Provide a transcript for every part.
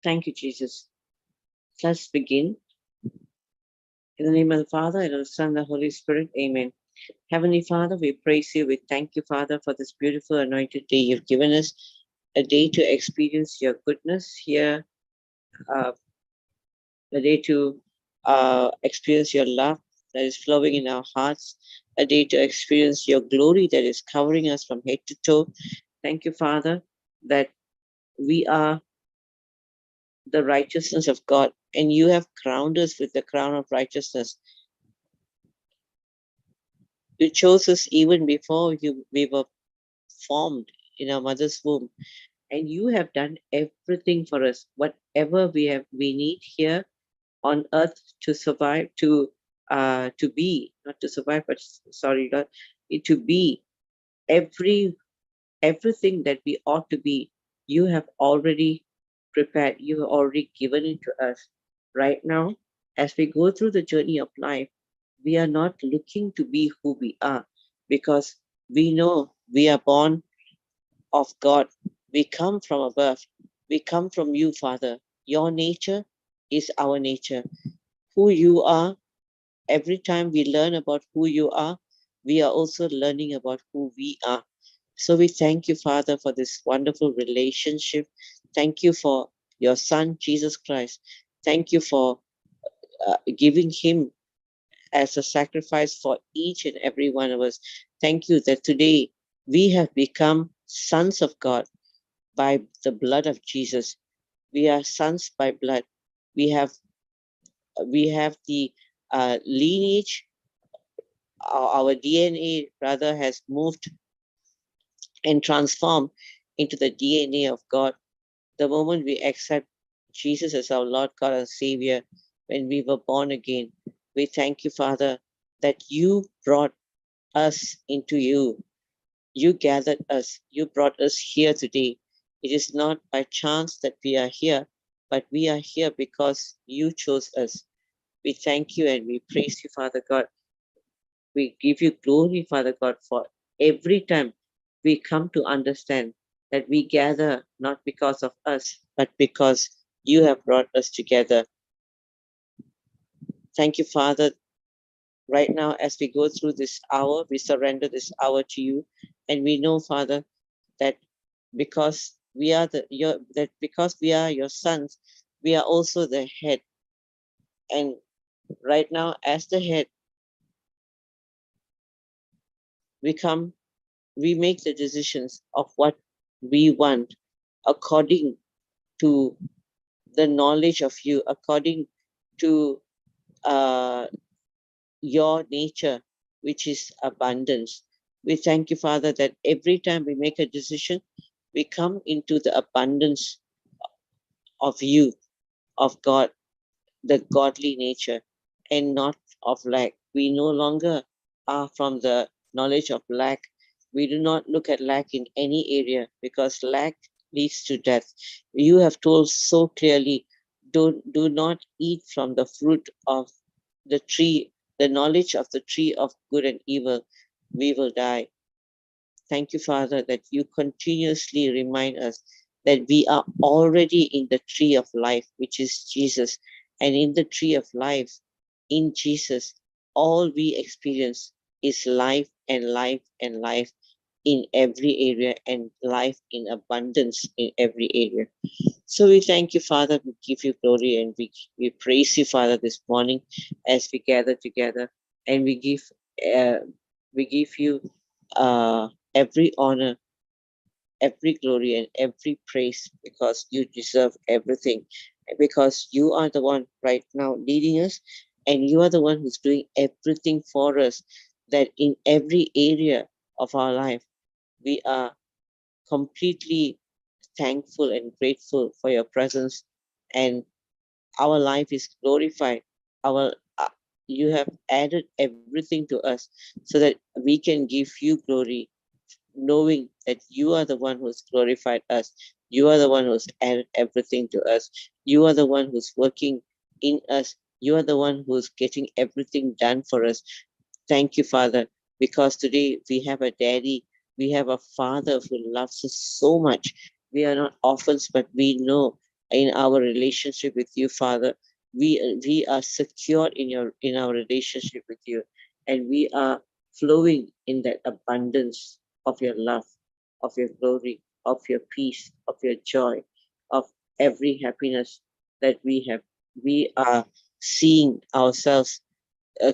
Thank you, Jesus. Let's begin. In the name of the Father, and of the Son, and the Holy Spirit. Amen. Heavenly Father, we praise you. We thank you, Father, for this beautiful anointed day you've given us, a day to experience your goodness here, a day to experience your love that is flowing in our hearts, a day to experience your glory that is covering us from head to toe. Thank you, Father, that we are the righteousness of God, and you have crowned us with the crown of righteousness. You chose us even before we were formed in our mother's womb, and you have done everything for us. Whatever we need here on earth to survive, to be, not to survive, but sorry, Lord, to be everything that we ought to be. You have already prepared. You have already given it to us. Right now, as we go through the journey of life, we are not looking to be who we are, because we know we are born of God. We come from above. We come from you, Father. Your nature is our nature. Who you are, every time we learn about who you are, we are also learning about who we are. So we thank you, Father, for this wonderful relationship. Thank you for your Son, Jesus Christ. Thank you for giving him as a sacrifice for each and every one of us. Thank you that today we have become sons of God by the blood of Jesus. We are sons by blood. We have the lineage. Our DNA rather has moved and transformed into the DNA of God. The moment we accept Jesus as our Lord, God, and Savior, when we were born again, we thank you, Father, that you brought us into you. You gathered us. You brought us here today. It is not by chance that we are here, but we are here because you chose us. We thank you and we praise you, Father God. We give you glory, Father God, for every time we come to understand that we gather not because of us, but because you have brought us together. Thank you, Father. Right now, as we go through this hour, we surrender this hour to you. And we know, Father, that because we are because we are your sons, we are also the head. And right now, as the head, we make the decisions of what we want according to the knowledge of you, according to your nature, which is abundance. We thank you, Father, that every time we make a decision, we come into the abundance of you, of God, the godly nature, and not of lack. We no longer are from the knowledge of lack. We do not look at lack in any area, because lack leads to death. You have told so clearly, do not eat from the fruit of the tree, the knowledge of the tree of good and evil. We will die. Thank you, Father, that you continuously remind us that we are already in the tree of life, which is Jesus. And in the tree of life, in Jesus, all we experience is life and life and life in every area, and life in abundance in every area. So we thank you, Father. We give you glory, and we praise you, Father, this morning as we gather together, and we give you every honor, every glory, and every praise, because you deserve everything, because you are the one right now leading us, and you are the one who's doing everything for us, that in every area of our life we are completely thankful and grateful for your presence, and our life is glorified. Our you have added everything to us so that we can give you glory, knowing that you are the one who's glorified us. You are the one who's added everything to us. You are the one who's working in us. You are the one who's getting everything done for us. Thank you, Father, because today we have a daddy, we have a father who loves us so much. We are not orphans, but we know in our relationship with you, Father. We are secure in our relationship with you, and we are flowing in that abundance of your love, of your glory, of your peace, of your joy, of every happiness that we have. We are seeing ourselves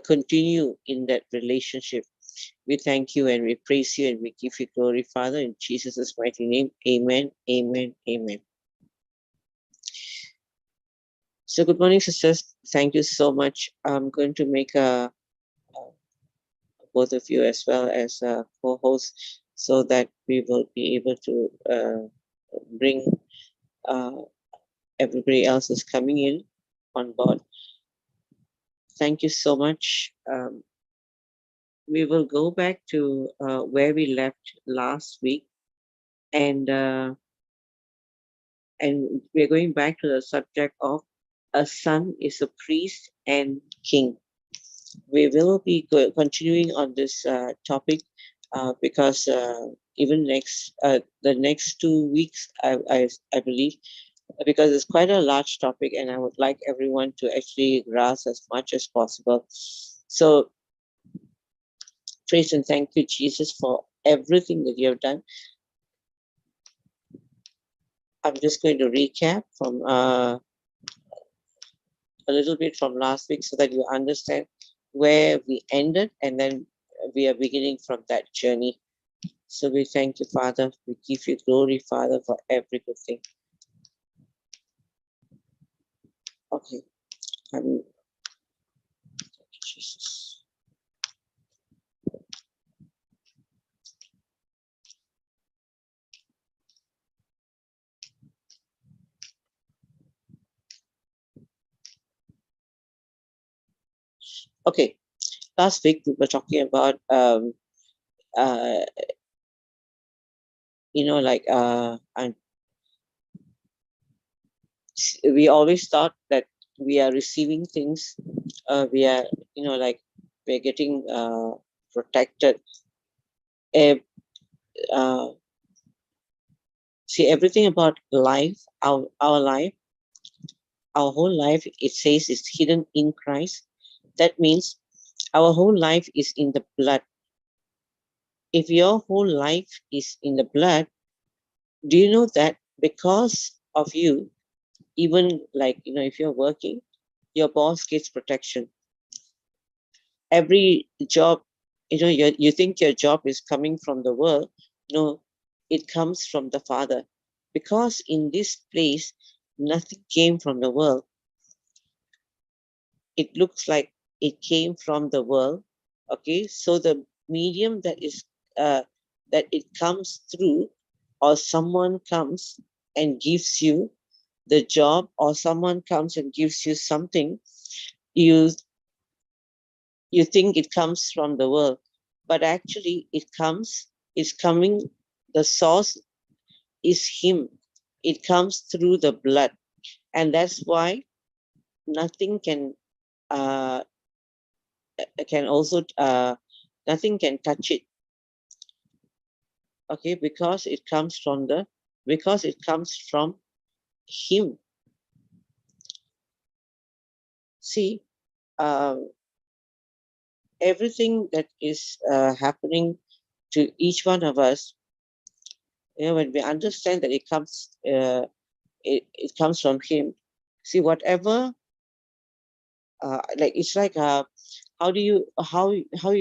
continue in that relationship. We thank you and we praise you and we give you glory, Father, in Jesus' mighty name. Amen, amen, amen. So good morning, sisters. Thank you so much. I'm going to make both of you as well as a co-host so that we will be able to bring everybody else is coming in on board. Thank you so much. We will go back to where we left last week, and we're going back to the subject of a son is a priest and king. We will be continuing on this topic because even the next 2 weeks, I believe, because it's quite a large topic, and I would like everyone to actually grasp as much as possible. So praise and thank you, Jesus, for everything that you have done. I'm just going to recap from a little bit from last week so that you understand where we ended, and then we are beginning from that journey. So we thank you, Father. We give you glory, Father, for every good thing. Okay. Thank you, Jesus. Okay. Last week we were talking about and we always thought that we are receiving things, we are, we're getting protected. Uh, See, everything about life, our life, our whole life, it says is hidden in Christ. That means our whole life is in the blood. If your whole life is in the blood, do you know that because of you, even if you're working, your boss gets protection. Every job, you think your job is coming from the world. No, it comes from the Father. Because in this place, nothing came from the world. It looks like it came from the world. Okay, so the medium that is that it comes through, or someone comes and gives you the job, or someone comes and gives you something, you think it comes from the world, but actually it's coming, the source is him. It comes through the blood, and that's why nothing uh, can also nothing can touch it. Okay, because it comes from him. See, everything that is happening to each one of us, when we understand that it comes from him. See, whatever, it's like how you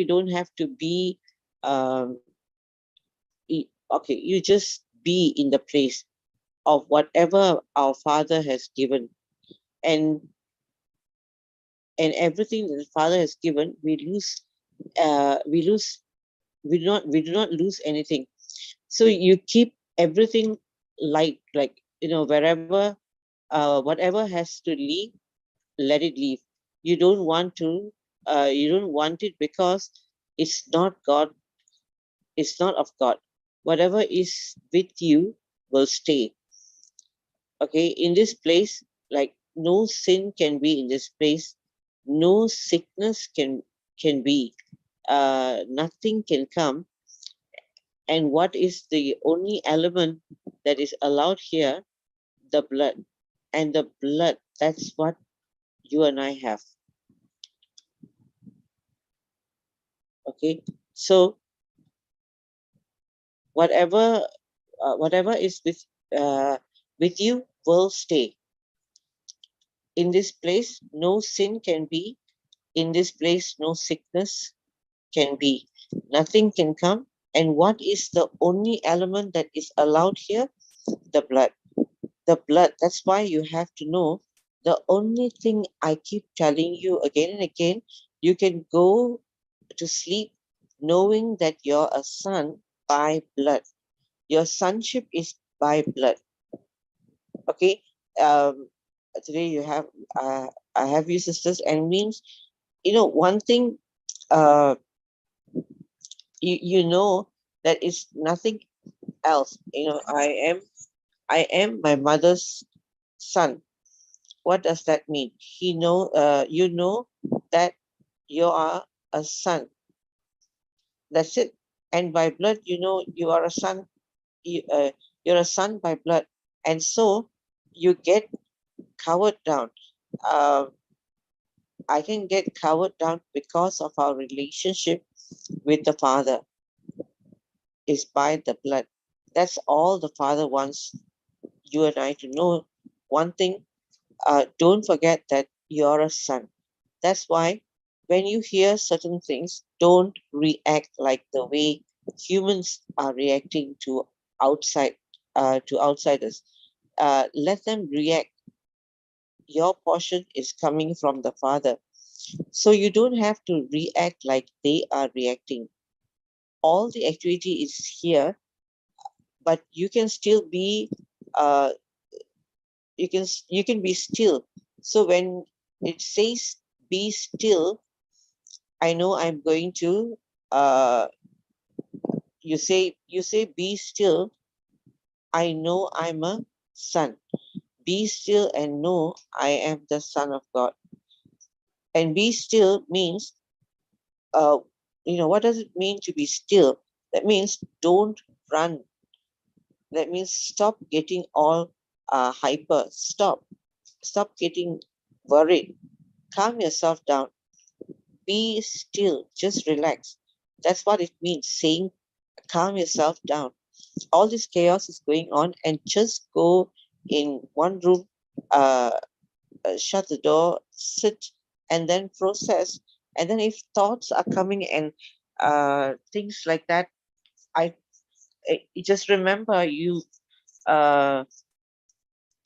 don't have to be um, okay, you just be in the place of whatever our Father has given, and everything that the Father has given, we do not lose anything. So you keep everything light, wherever whatever has to leave, let it leave. You don't want it because it's not God, it's not of God. Whatever is with you will stay. Okay, in this place, like no sin can be in this place, no sickness can be, nothing can come. And what is the only element that is allowed here? The blood. and the blood. That's what you and I have. Okay, so whatever whatever is with you will stay. In this place, no sin can be. In this place, no sickness can be. Nothing can come. And what is the only element that is allowed here? The blood. The blood. That's why you have to know the only thing I keep telling you again and again, you can go to sleep knowing that you're a son by blood. Your sonship is by blood. Okay. Today you have I have you sisters, and means, one thing, uh you know that it's nothing else. I am my mother's son. What does that mean? You know that you are a son. That's it. And by blood, you are a son. You're a son by blood, and so you get covered down. uh, I can get covered down because of our relationship with the Father is by the blood. That's all the Father wants you and I to know. One thing, don't forget that you're a son. That's why when you hear certain things, don't react like the way humans are reacting to outsiders. Let them react. Your portion is coming from the Father. So you don't have to react like they are reacting. All the activity is here, but you can still be uh, you can be still. So when it says be still, I know I'm going to uh, you say be still. I know I'm a son. Be still and know I am the Son of God. And be still means, uh, what does it mean to be still? That means don't run. That means stop getting all hyper. Stop getting worried. Calm yourself down. Be still. Just relax. That's what it means, saying calm yourself down. All this chaos is going on, and just go in one room, uh, shut the door, sit, and then process. And then if thoughts are coming and things like that, I just remember you uh,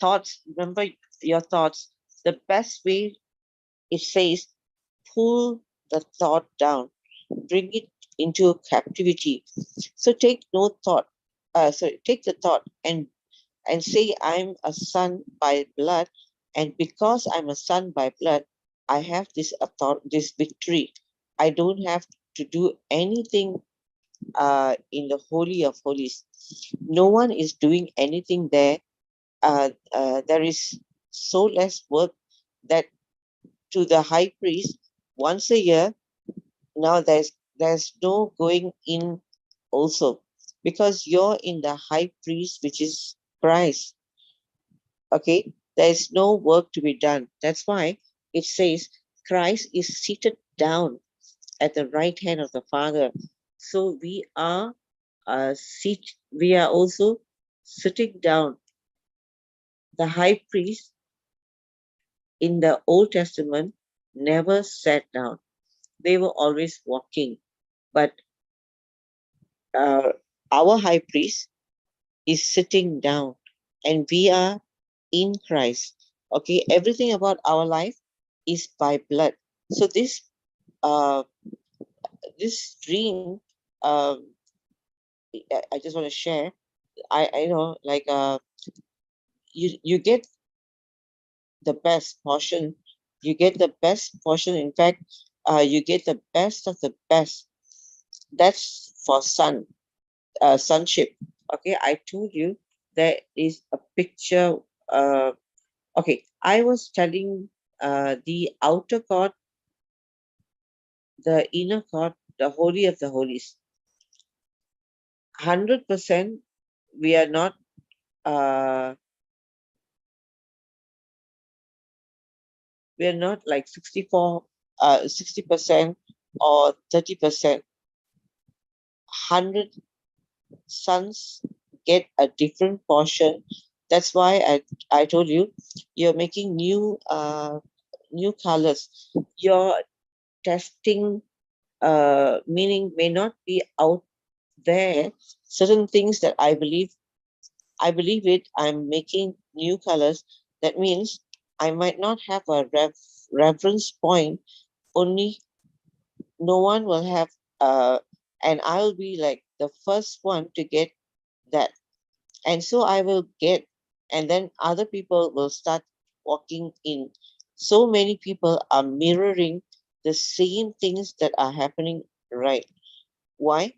thoughts. Remember your thoughts. The best way, it says, pull the thought down, bring it into captivity. So take no thought. Take the thought and say, I'm a son by blood, and because I'm a son by blood, I have this authority, this victory. I don't have to do anything in the Holy of Holies. No one is doing anything there. There is so less work that to the high priest once a year. Now there's no going in also, because you're in the high priest, which is Christ. Okay, there's no work to be done. That's why it says Christ is seated down at the right hand of the Father. So we are also sitting down. The high priest in the Old Testament never sat down. They were always walking. But uh, our high priest is sitting down, and we are in Christ. Okay, everything about our life is by blood. So uh, this dream, um, I just want to share. I know, like, you get the best portion. You get the best portion. In fact, you get the best of the best. That's for sonship. Okay, I told you there is a picture. Okay, I was telling the outer court, the inner court, the holy of the holies. 100% we are not uh, We are not like 60% or 30%. 100 sons get a different portion. That's why I told you, you're making new colors. Your testing meaning may not be out there. Certain things that I believe it, I'm making new colors. That means I might not have a reference point, only no one will have, and I'll be like the first one to get that. And so I will get, and then other people will start walking in. So many people are mirroring the same things that are happening, right? Why?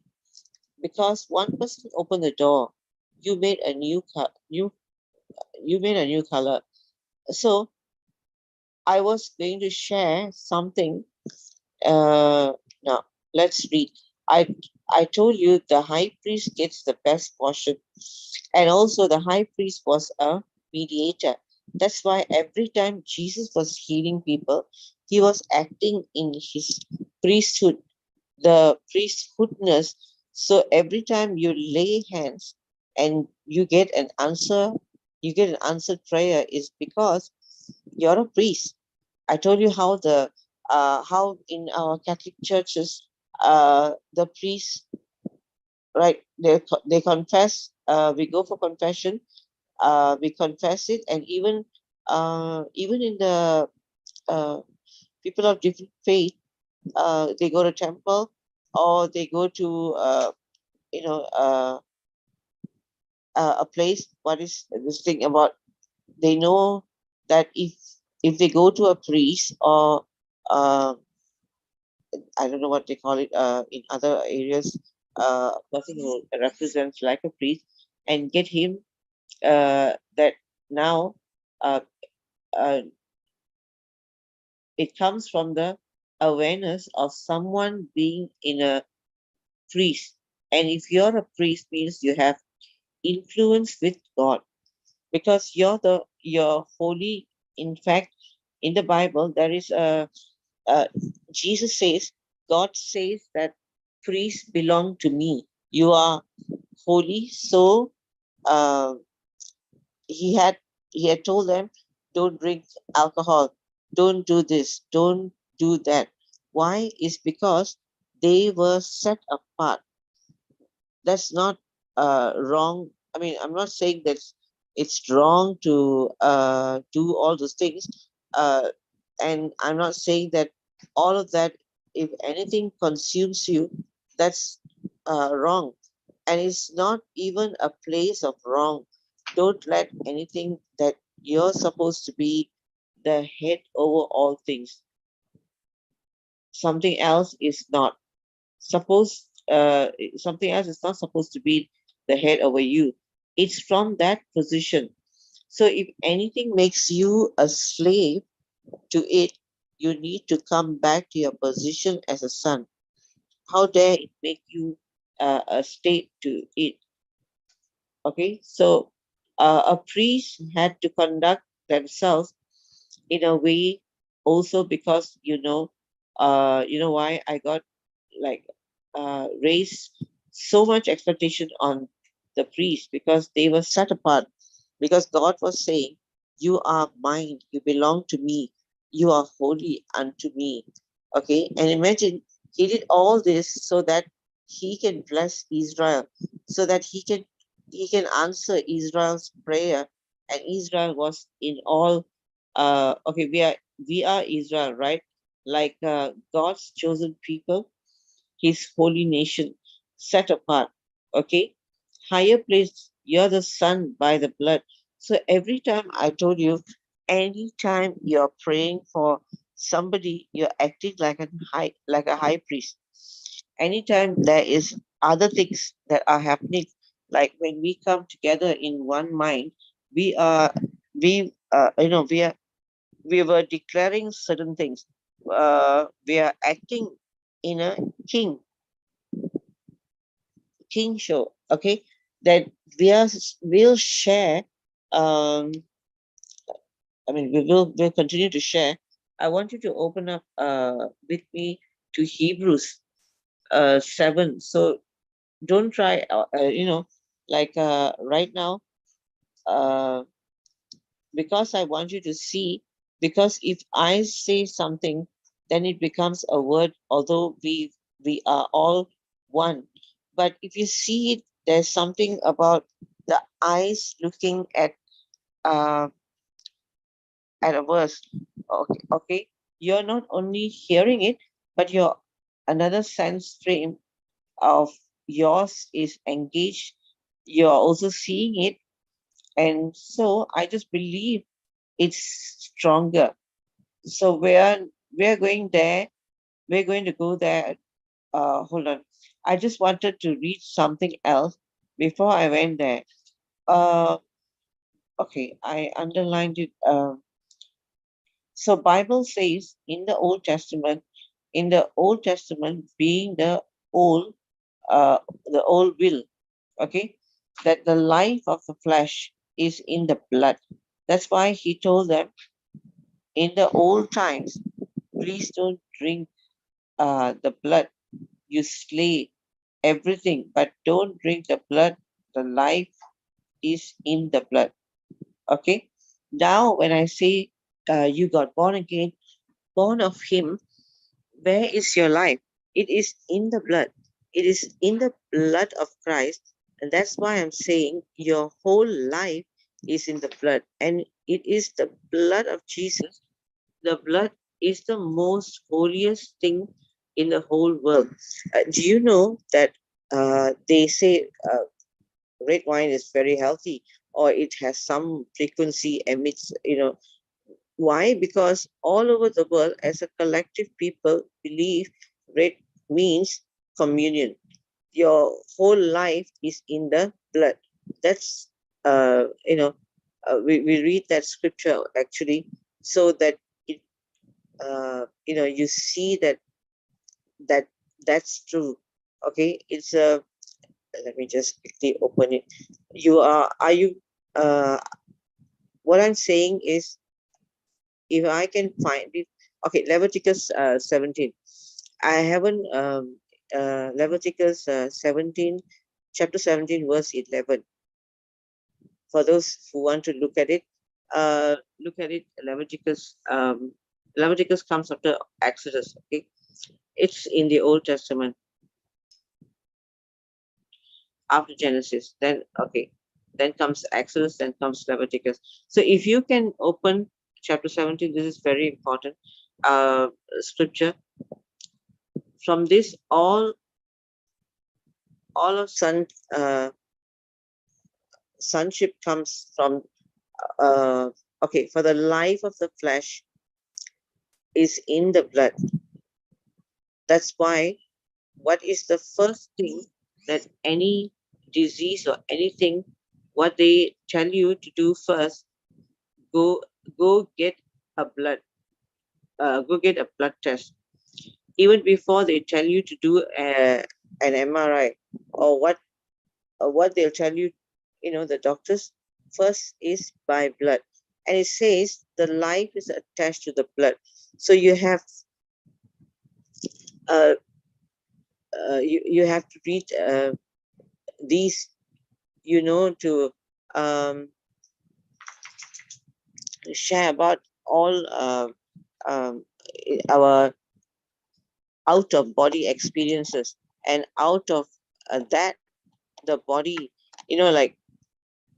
Because one person opened the door, you made a you made a new color. So I was going to share something. Now let's read. I I told you the high priest gets the best portion, and also the high priest was a mediator. That's why every time Jesus was healing people, he was acting in his priesthood, the priesthoodness. So every time you lay hands and you get an answered prayer is because you're a priest. I told you how in our Catholic churches the priests, right, they confess, we go for confession, we confess it, and even in the uh, people of different faith, they go to temple, or they go to you know a place. What is this thing about? They know that if they go to a priest, or uh, I don't know what they call it in other areas, a person who represents like a priest, and get him that now uh, uh, it comes from the awareness of someone being in a priest. And if you're a priest, means you have influence with God, because you're holy. In fact, in the Bible, there is uh, Jesus says, God says that priests belong to me. You are holy. So uh, he had he had told them, don't drink alcohol, don't do this, don't do that. Why? Is because they were set apart. That's not wrong. I mean, I'm not saying that it's wrong to do all those things, uh, and I'm not saying that all of that, if anything consumes you, that's wrong. And it's not even a place of wrong. Don't let anything that you're supposed to be the head over all things, something else is not suppose something else is not supposed to be the head over you. It's from that position. So if anything makes you a slave to it, you need to come back to your position as a son. How dare it make you a state to it? Okay, so a priest had to conduct themselves in a way, also because you know why I got like raised so much expectation on the priest, because they were set apart, because God was saying, you are mine, you belong to me, you are holy unto me. Okay, and imagine, he did all this so that he can bless Israel, so that he can answer Israel's prayer. And Israel was in all okay, we are Israel, right? Like God's chosen people, his holy nation, set apart. Okay, higher place, you're the son by the blood. So every time I told you, anytime you're praying for somebody, you're acting like a high priest. Anytime there is other things that are happening, like when we come together in one mind, we are we were declaring certain things. We are acting in a king king show. Okay, that we'll share. Um, I mean, we'll continue to share. I want you to open up with me to Hebrews 7. So don't try, like right now, uh, because I want you to see, because if I say something, then it becomes a word, although we are all one. But if you see it, there's something about the eyes looking uh, at a verse. Okay, okay. You're not only hearing it, but your another sense stream of yours is engaged. You're also seeing it. And so I just believe it's stronger. So we're going there. We're going to go there. Hold on. I just wanted to read something else before I went there. Uh, okay, I underlined it. So Bible says in the Old Testament being the old will, okay, that the life of the flesh is in the blood. That's why he told them in the old times, please don't drink the blood. You slay everything, but don't drink the blood. The life is in the blood. Okay. Now, when I say you got born again, born of Him, where is your life? It is in the blood. It is in the blood of Christ. And that's why I'm saying your whole life is in the blood. And it is the blood of Jesus. The blood is the most holiest thing in the whole world. Do you know that they say red wine is very healthy, or it has some frequency emits, why? Because all over the world, as a collective people, believe red means communion. Your whole life is in the blood. That's, we read that scripture actually, so that it, you see that that's true. Okay, it's a. Let me just quickly open it. Are you? Uh, what I'm saying is, if I can find it, okay, Leviticus 17. I haven't Leviticus 17, chapter 17, verse 11. For those who want to look at it. Leviticus comes after Exodus. Okay, it's in the Old Testament after Genesis. Then okay, then comes Exodus, then comes Leviticus. So if you can open chapter 17, this is very important scripture. From this, all of sonship comes from okay, for the life of the flesh is in the blood. That's why what is the first thing that any disease or anything, what they tell you to do first, go get a go get a blood test. Even before they tell you to do an MRI, or what they'll tell you, the doctors, first is by blood. And it says the life is attached to the blood. So you have uh, you have to read these, to um, share about all our out of body experiences, and out of that, the body, like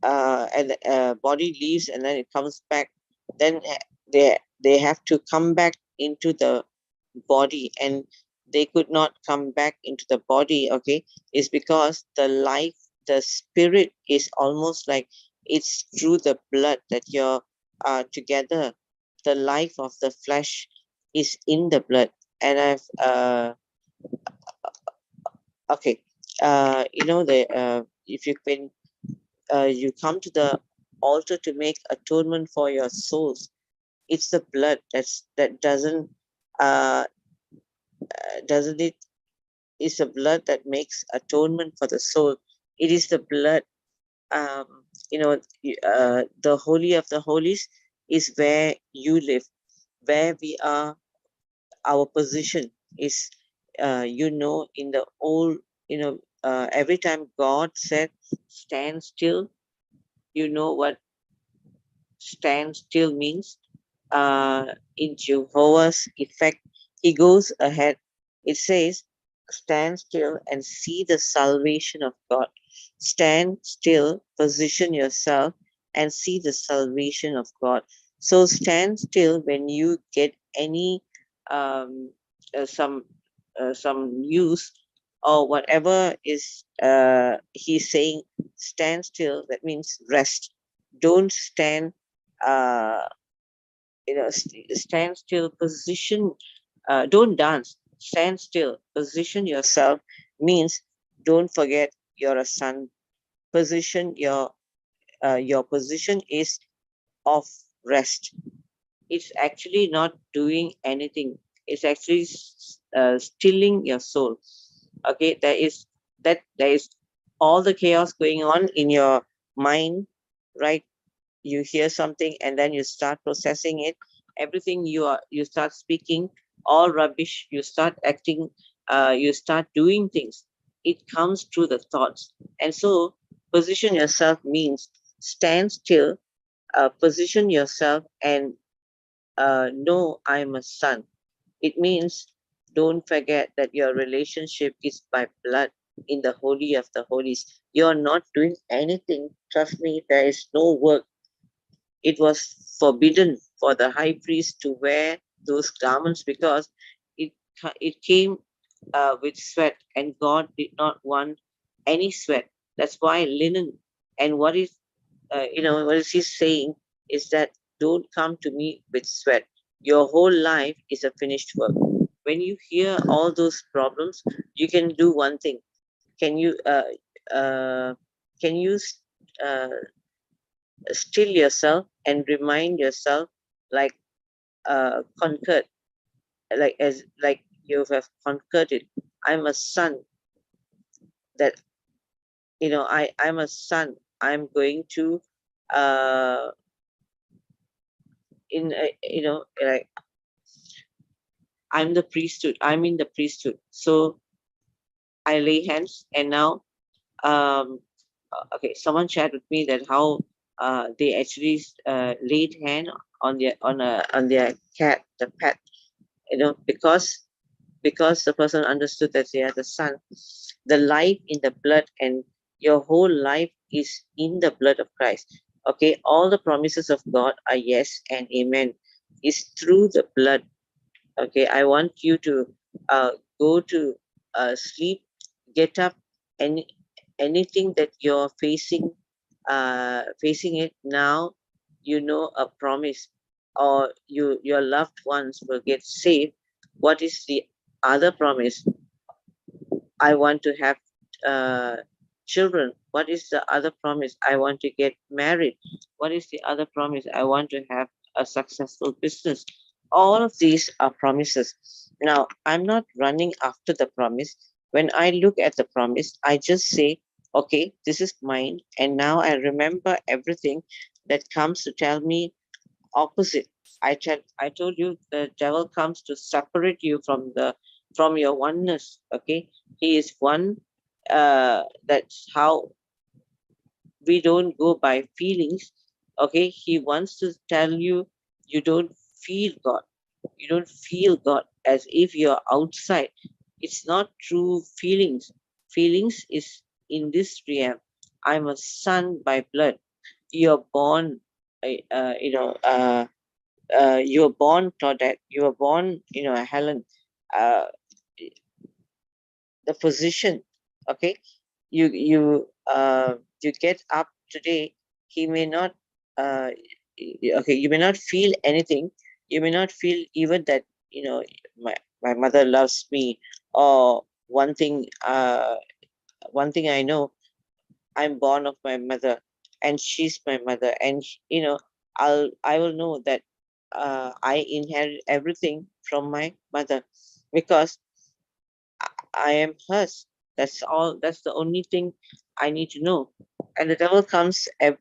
and body leaves and then it comes back. Then they have to come back into the body, and they could not come back into the body. Okay, is because the life, the spirit is almost like it's through the blood that you're together. The life of the flesh is in the blood. And I've okay, the if you can you come to the altar to make atonement for your souls. It's the blood that uh doesn't it is the blood that makes atonement for the soul. It is the blood. um the holy of the holies is where you live, where we are, our position is, in the old, every time God said, stand still, you know what stand still means? In Jehovah's effect, he goes ahead. It says, stand still and see the salvation of God. Stand still, position yourself, and see the salvation of God. So stand still when you get any um, some news or whatever is he's saying. Stand still. That means rest. Don't stand. Uh, stand still, position, don't dance, stand still, position yourself means don't forget you're a son. Position your position is of rest. It's actually not doing anything. It's actually stilling your soul. Okay, there is all the chaos going on in your mind, right? You hear something and then you start processing it. Everything you start speaking all rubbish. You start acting, you start doing things. It comes through the thoughts. And so position yourself means stand still, position yourself, and know I'm a son. It means don't forget that your relationship is by blood in the holy of the holies. You're not doing anything. Trust me, there is no work. It was forbidden for the high priest to wear those garments because it it came with sweat, and God did not want any sweat. That's why linen. And what is he saying is that don't come to me with sweat. Your whole life is a finished work. When you hear all those problems, you can do one thing. Can you uh, can you uh, still yourself and remind yourself like conquered, like you have conquered it. I'm a son that I'm a son. I'm going to uh in like I'm the priesthood. I'm in the priesthood. So I lay hands, and now um okay, someone shared with me that how they actually laid hand on their cat, the pet, because the person understood that they are the son. The life in the blood, and your whole life is in the blood of Christ. Okay, all the promises of God are yes and amen. Is through the blood. Okay, I want you to uh, go to sleep, get up, and anything that you're facing it now, a promise, or your loved ones will get saved. What is the other promise? I want to have uh, children. What is the other promise? I want to get married. What is the other promise? I want to have a successful business. All of these are promises. Now, I'm not running after the promise. When I look at the promise, I just say, okay, this is mine. And now I remember everything that comes to tell me opposite. I told you the devil comes to separate you from your oneness. Okay, he is one. That's how we don't go by feelings. Okay, he wants to tell you you don't feel God. You don't feel God as if you're outside. It's not true feelings. Feelings is in this realm. I'm a son by blood. You're born. You were born Toadette, you were born, Helen, uh, the position, okay? You get up today, he may not, uh, okay, you may not feel anything, you may not feel even that, my mother loves me, or one thing I know, I'm born of my mother, and she's my mother, and I will know that I inherit everything from my mother because I am hers. That's all. That's the only thing I need to know. And the devil comes and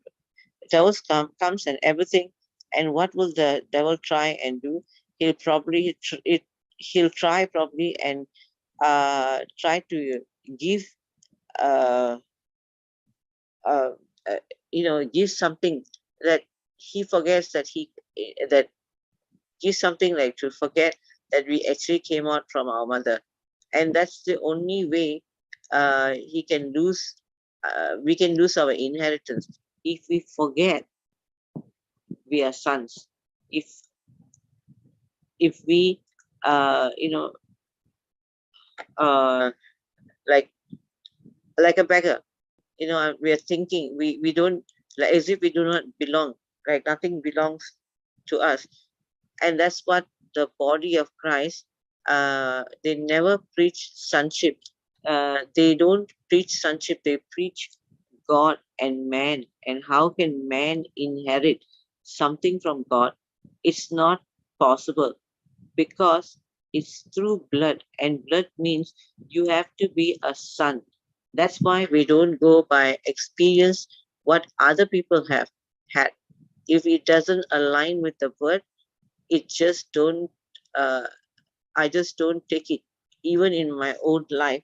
everything. And what will the devil try and do? he'll probably he'll try probably and try to give uh, uh, give something that he forgets that that give something like to forget that we actually came out from our mother, and that's the only way he can lose. We can lose our inheritance if we forget we are sons. If we uh, you know uh, like a beggar, we are thinking we don't, like as if we do not belong, like nothing belongs to us. And that's what the body of Christ, they never preach sonship. They don't preach sonship, they preach God and man. And how can man inherit something from God? It's not possible, because it's through blood, and blood means you have to be a son. That's why we don't go by experience what other people have had. If it doesn't align with the word, it just don't uh, I just don't take it. Even in my own life,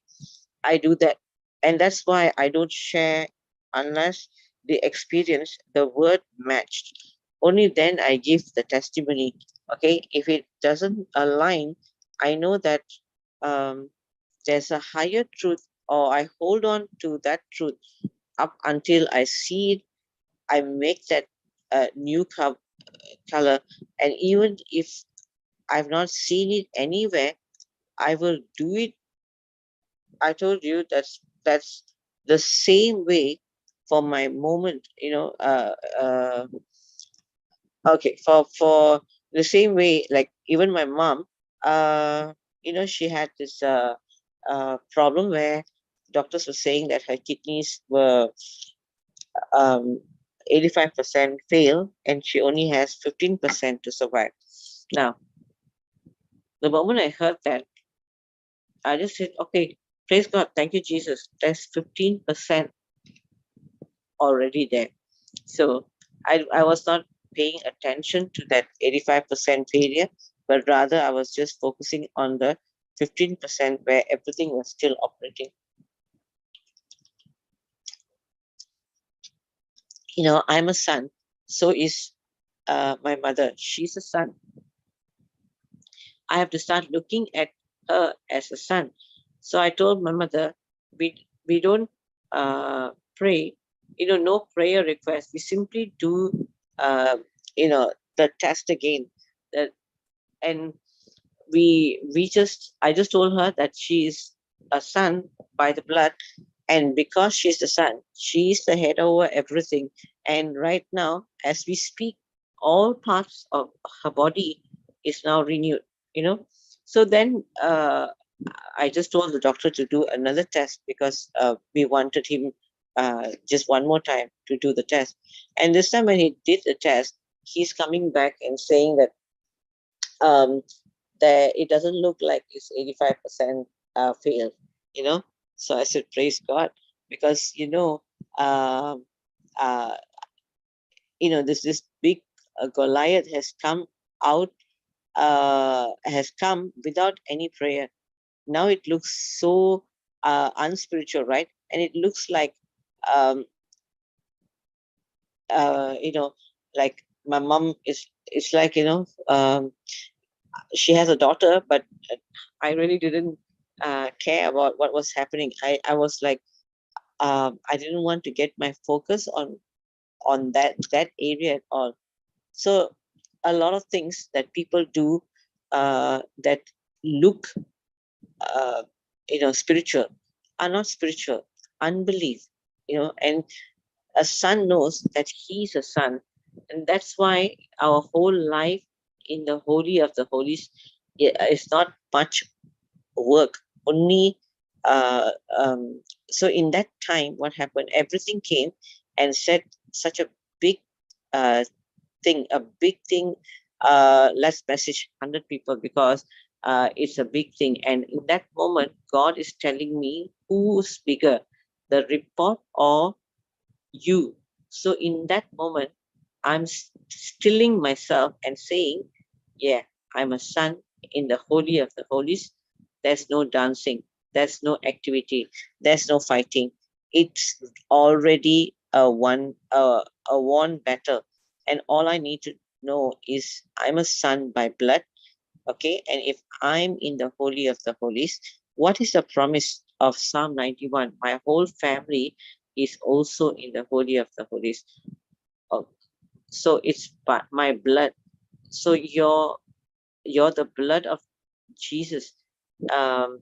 I do that. And that's why I don't share unless the experience, the word matched. Only then I give the testimony. Okay, if it doesn't align, I know that um, there's a higher truth, or I hold on to that truth up until I see it. I make that new color, and even if I've not seen it anywhere, I will do it. I told you that's the same way for my moment, okay, for the same way, like even my mom, she had this problem where doctors were saying that her kidneys were um 85% fail, and she only has 15% to survive. Now, the moment I heard that, I just said, okay, praise God, thank you, Jesus. There's 15% already there. So I was not paying attention to that 85% failure, but rather I was just focusing on the 15% where everything was still operating. I'm a son, so is my mother. She's a son. I have to start looking at her as a son. So I told my mother, we don't pray, no prayer request. We simply do, the test again. That and I just told her that she is a son by the blood, and because she's the son, she's the head over everything. And right now, as we speak, all parts of her body is now renewed, so then I just told the doctor to do another test, because we wanted him just one more time to do the test. And this time when he did the test, he's coming back and saying that um, that it doesn't look like it's 85% failed, So I said, praise God, because um, uh, this big Goliath has come without any prayer. Now it looks so unspiritual, right? And it looks like um, like my mom is. It's like she has a daughter, but I really didn't care about what was happening. I was like, I didn't want to get my focus on that area at all. So a lot of things that people do that look spiritual are not spiritual. Unbelief, and a son knows that he's a son, and that's why our whole life in the holy of the holies is not much work. Only uh, um, so in that time, what happened? Everything came and said such a big uh, big thing. Let's message 100 people, because it's a big thing. And in that moment, God is telling me who's bigger, the report or you. So in that moment, I'm stilling myself and saying, yeah, I'm a son in the Holy of the Holies. There's no dancing, there's no activity, there's no fighting. It's already a won battle. And all I need to know is I'm a son by blood. Okay, and if I'm in the Holy of the Holies, what is the promise of Psalm 91? My whole family is also in the Holy of the Holies. Oh, so it's my blood. So you're the blood of Jesus. Um,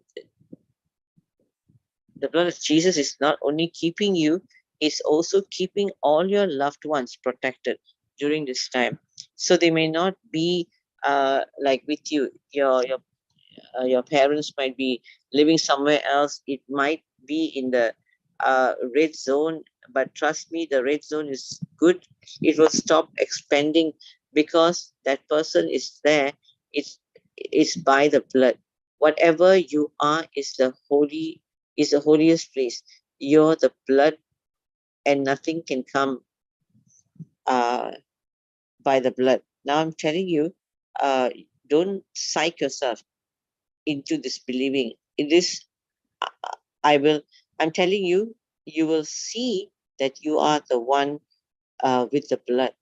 the blood of Jesus is not only keeping you, it's also keeping all your loved ones protected during this time. So they may not be like with you. Your parents might be living somewhere else. It might be in the red zone, but trust me, the red zone is good. It will stop expanding because that person is there. It's by the blood. Whatever you are is the holiest place. You're the blood, and nothing can come uh, by the blood. Now I'm telling you, uh, don't psych yourself into this believing. It is I will, I'm telling you, you will see that you are the one with the blood,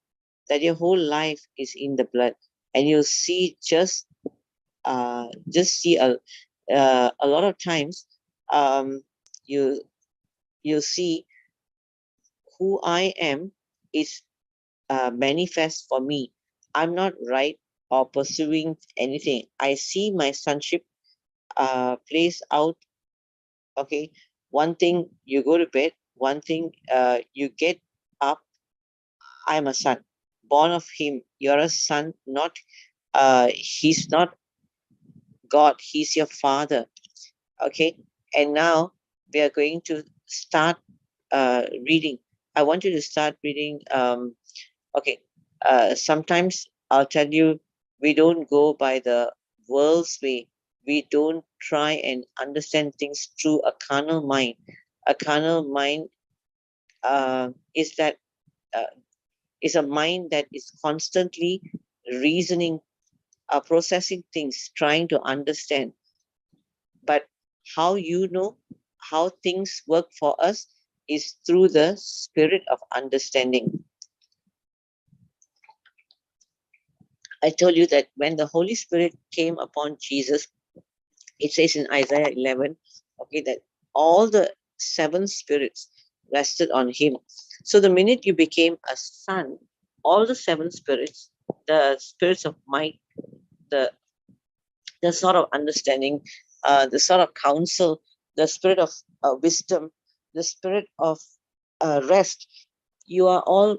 that your whole life is in the blood. And you'll see just see a lot of times, um, you, you'll see who I am is manifest for me. I'm not right or pursuing anything. I see my sonship plays out. Okay, one thing you go to bed, one thing you get up. I'm a son born of him. You're a son, not he's not God, he's your father. Okay, and now we are going to start reading. I want you to start reading. Okay, sometimes I'll tell you, we don't go by the world's way. We don't try and understand things through a carnal mind. A carnal mind is that uh, is a mind that is constantly reasoning, processing things, trying to understand. But how you know how things work for us is through the spirit of understanding. I told you that when the Holy Spirit came upon Jesus, it says in Isaiah 11, okay, that all the seven spirits rested on him. So the minute you became a son, all the seven spirits, the spirits of might, the sort of understanding, the sort of counsel, the spirit of wisdom, the spirit of rest, you are all,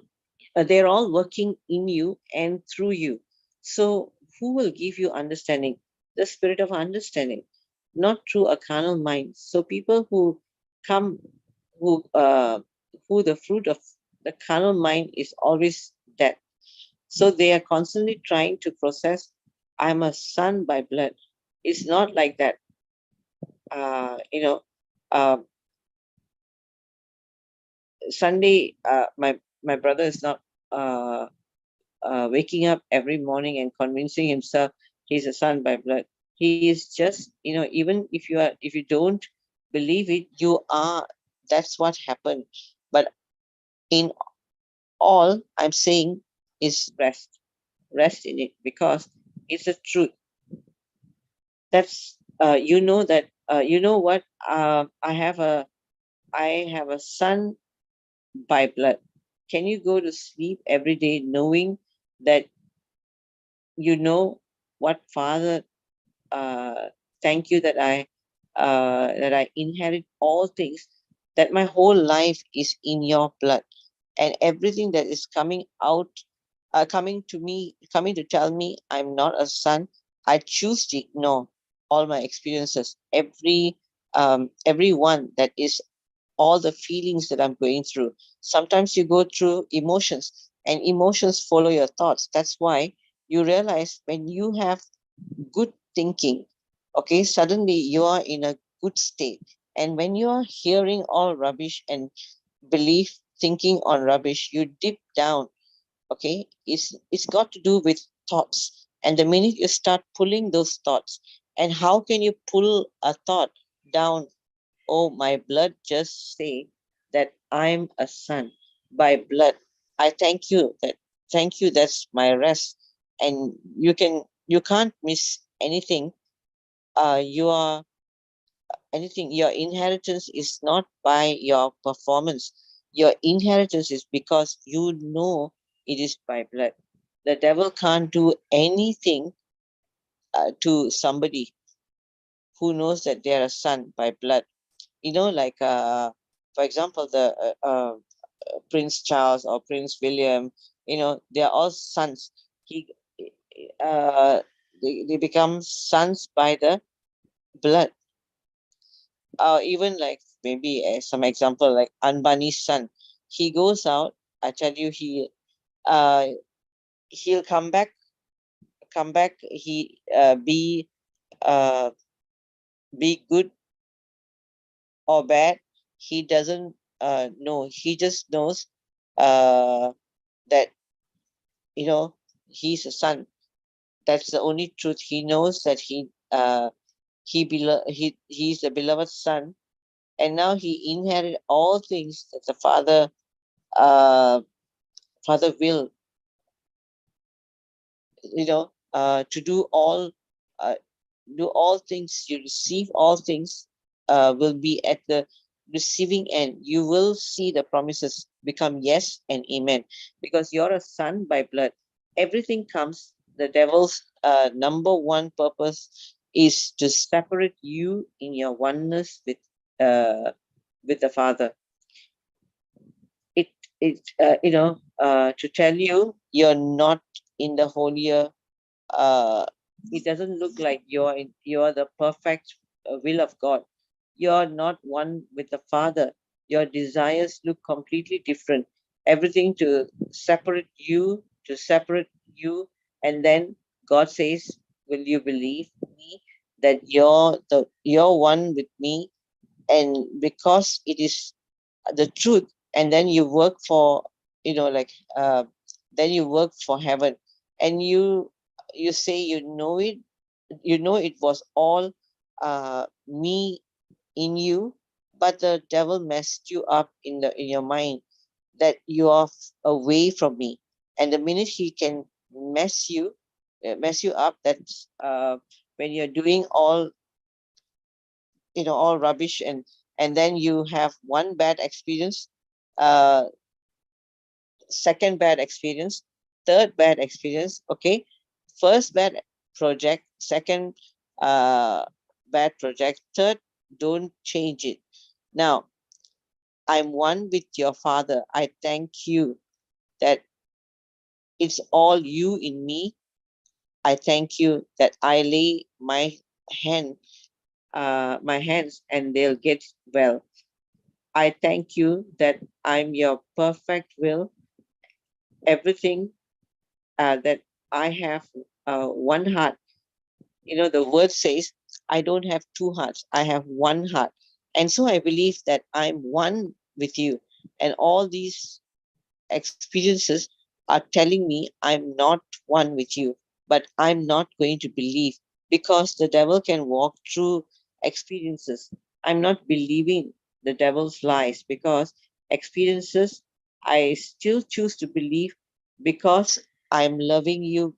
they're all working in you and through you. So who will give you understanding? The spirit of understanding, not through a carnal mind. So people who come, who who the fruit of the carnal mind is always death. So they are constantly trying to process, I'm a son by blood. It's not like that. Uh, you know, uh, Sunday, my brother is not waking up every morning and convincing himself he's a son by blood. He is just, even if you don't believe it, you are. That's what happened. But in all, I'm saying is rest in it because it's the truth. That's that you know what I have a son by blood. Can you go to sleep every day knowing that you know what father, uh, thank you that I inherit all things, that my whole life is in your blood, and everything that is coming out, coming to tell me I'm not a son, I choose to ignore all my experiences, every one that is all the feelings that I'm going through. Sometimes you go through emotions, and emotions follow your thoughts. That's why you realize when you have good thinking, okay, suddenly you are in a good state. And when you are hearing all rubbish and belief thinking on rubbish, you dip down. Okay, it's got to do with thoughts. And the minute you start pulling those thoughts, and how can you pull a thought down? Oh, my blood just say that I'm a son by blood. I thank you, that's my rest. And you can't miss anything. You are anything. Your inheritance is not by your performance. Your inheritance is because you know it is by blood. The devil can't do anything to somebody who knows that they are a son by blood. Like for example, the Prince Charles or Prince William, they are all sons. He, they become sons by the blood. Even like maybe some example like Anbani's son, he goes out. I tell you, uh he'll come back. He uh be good or bad. He doesn't know. He just knows uh that he's a son. That's the only truth. He knows that he's a beloved son, and now he inherit all things that the uh father will, to uh, do all things. You receive all things, will be at the receiving end. You will see the promises become yes and amen, because you're a son by blood. Everything comes. The devil's number one purpose is to separate you in your oneness with the Father. To tell you you're not in the holier. uh, it doesn't look like you're the perfect will of God. You're not one with the Father. Your desires look completely different. Everything to separate you, and then God says, "Will you believe me that you're one with me?" And because it is the truth, and then you work for, like, then you work for heaven, and you say it was all me in you, but the devil messed you up in your mind that you are away from me. And the minute he can mess you up, that's when you're doing all rubbish, and then you have one bad experience, uh second bad experience, third bad experience. Okay, first bad project, second bad project, third, don't change it. Now, I'm one with your Father. I thank you that it's all you in me. I thank you that I lay hand my hands and they'll get well. I thank you that I'm your perfect will. Everything that I have one heart. The word says, I don't have two hearts, I have one heart. And so I believe that I'm one with you. And all these experiences are telling me I'm not one with you, but I'm not going to believe, because the devil can walk through experiences. I'm not believing the devil's lies, because experiences, I still choose to believe, because I'm loving you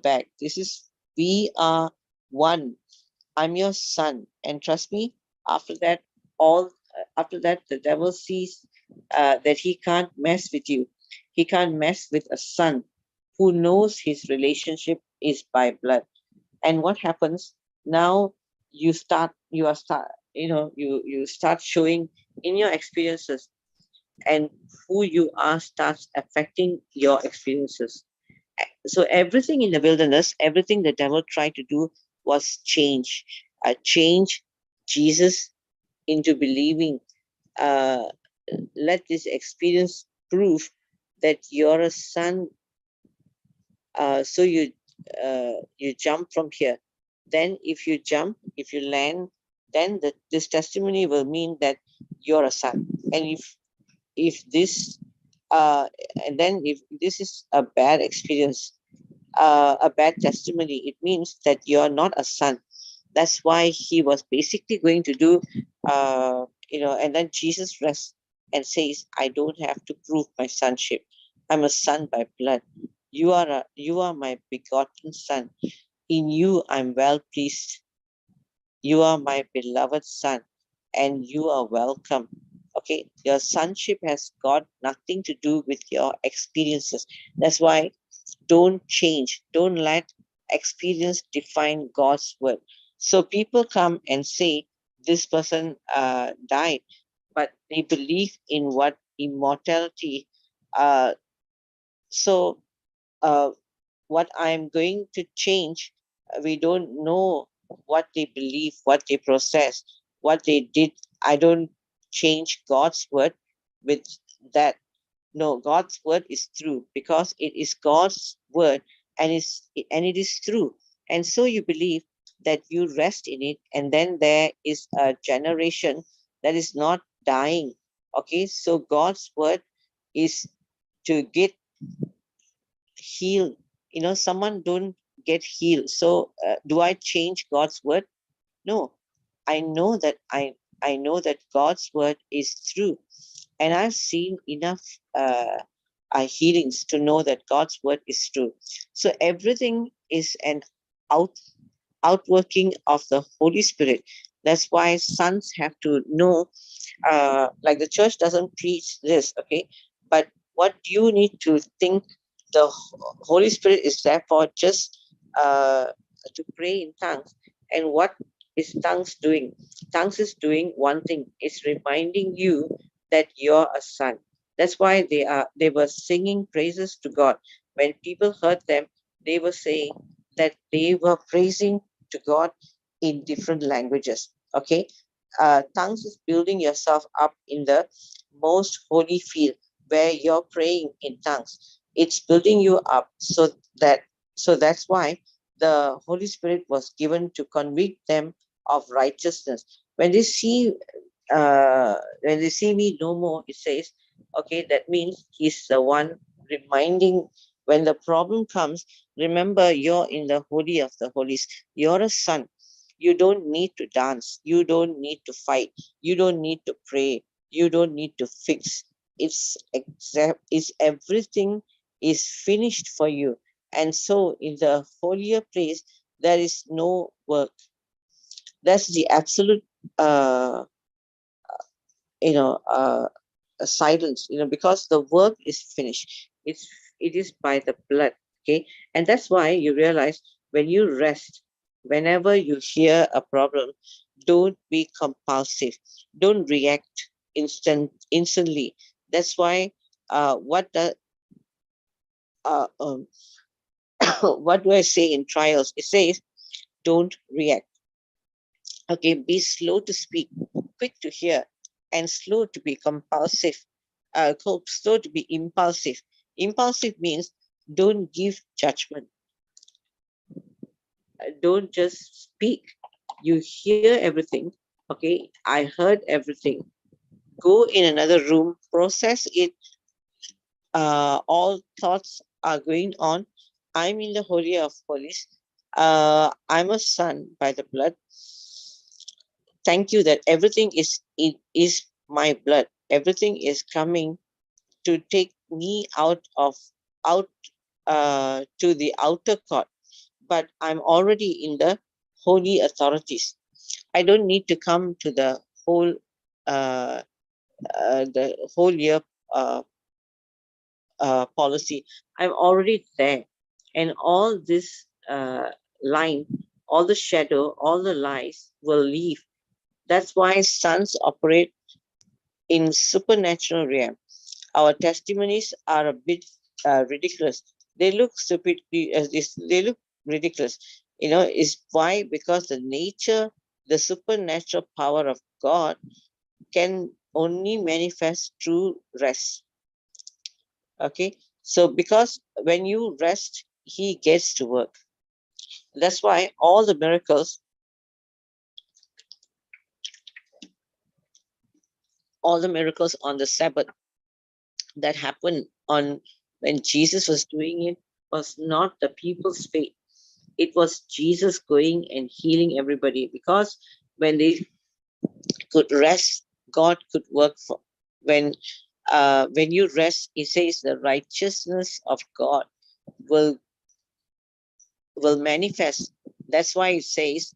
back. We are one. I'm your son, and trust me. After that, all after that, the devil sees that he can't mess with you. He can't mess with a son who knows his relationship is by blood. And what happens now? You start showing in your experiences, and who you are starts affecting your experiences. So everything in the wilderness, everything the devil tried to do was change Jesus into believing. Uh, Let this experience prove that you're a son. So you jump from here. Then if you land, then this testimony will mean that you're a son. And if this uh, and then if this is a bad experience, a bad testimony, it means that you're not a son. That's why he was basically going to do, and then Jesus rests and says, I don't have to prove my sonship. I'm a son by blood. You are my begotten son. In you I'm well pleased. You are my beloved son, and you are welcome. Okay, your sonship has got nothing to do with your experiences. That's why don't change. Don't let experience define God's word. So people come and say this person died, but they believe in what immortality. Uh, so uh, what I'm going to change, we don't know what they believe, what they process, what they did. I don't change God's word with that. No, God's word is true because it is God's word, and it is true. And so you believe that you rest in it, and then there is a generation that is not dying. Okay, so God's word is to get healed. Someone don't get healed. So do I change God's word? No, I know that I know that God's word is true, and I've seen enough healings to know that God's word is true. So everything is an out outworking of the Holy Spirit. That's why sons have to know, like the church doesn't preach this, okay? But what you need to think, the Holy Spirit is there for just uh, to pray in tongues. And what is tongues doing? Tongues is doing one thing. It's reminding you that you're a son. That's why they were singing praises to God. When people heard them, they were saying that they were praising to God in different languages. Okay, tongues is building yourself up in the most holy field where you're praying in tongues. It's building you up that that's why the Holy Spirit was given to convict them of righteousness. When they see me no more, it says, okay, that means he's the one reminding. When the problem comes, remember you're in the holy of the holies. You're a son. You don't need to dance. You don't need to fight. You don't need to pray. You don't need to fix. It's everything is finished for you. And so in the holier place, there is no work. That's the absolute uh, you know uh, silence, because the work is finished. It is by the blood. Okay, and that's why you realize when you rest, whenever you hear a problem, don't be compulsive. Don't react instantly. That's why what the uh, um, what do I say in trials? It says don't react. Okay, be slow to speak, quick to hear, and slow to be compulsive. Slow to be impulsive. Impulsive means don't give judgment. Don't just speak. You hear everything. Okay, I heard everything. Go in another room, process it. All thoughts are going on. I'm in the Holy of Holies. I'm a son by the blood. Thank you that everything is it is my blood. Everything is coming to take me out to the outer court, but I'm already in the holy authorities. I don't need to come to uh, the whole year uh, policy. I'm already there, and all this line, all the shadow, all the lies will leave. That's why sons operate in supernatural realm. Our testimonies are a bit ridiculous. They look stupid. They look ridiculous. Is why? Because the nature, the supernatural power of God can only manifest through rest. Okay, so because when you rest, He gets to work. That's why all the miracles on the Sabbath that happened on when Jesus was doing it, was not the people's faith. It was Jesus going and healing everybody, because when they could rest, God could work for. When you rest, it says the righteousness of God will manifest. That's why it says,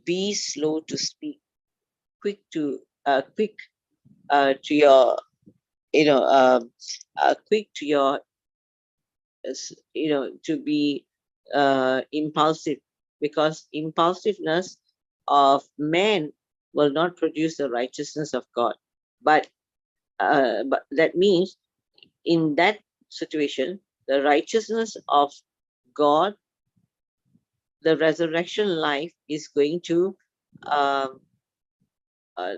be slow to speak, quick to your, quick to your, to be impulsive, because impulsiveness of man will not produce the righteousness of God. But that means in that situation, the righteousness of God, the resurrection life is going to um, uh,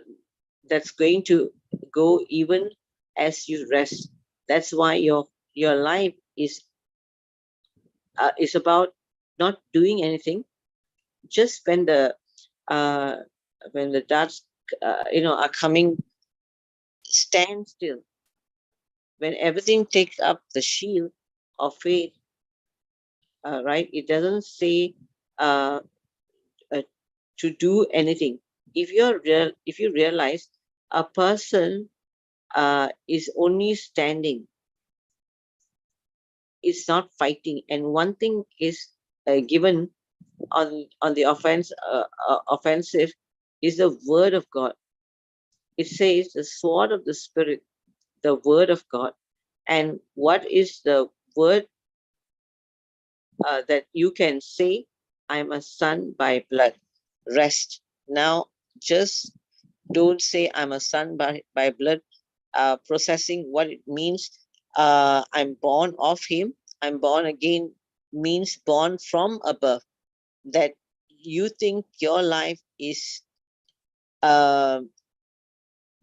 that's going to go even as you rest. That's why your life is about not doing anything. Just uh, when the darts are coming, stand still. When everything takes up the shield of faith, right? It doesn't say uh, uh, to do anything. If you realize a person is only standing, it's not fighting, and one thing is given on the offensive is the word of God. It says the sword of the Spirit, the word of God. And what is the word that you can say? I'm a son by blood. Rest. Now, just don't say I'm a son by blood, processing what it means. I'm born of him. I'm born again means born from above. That you think your life is uh,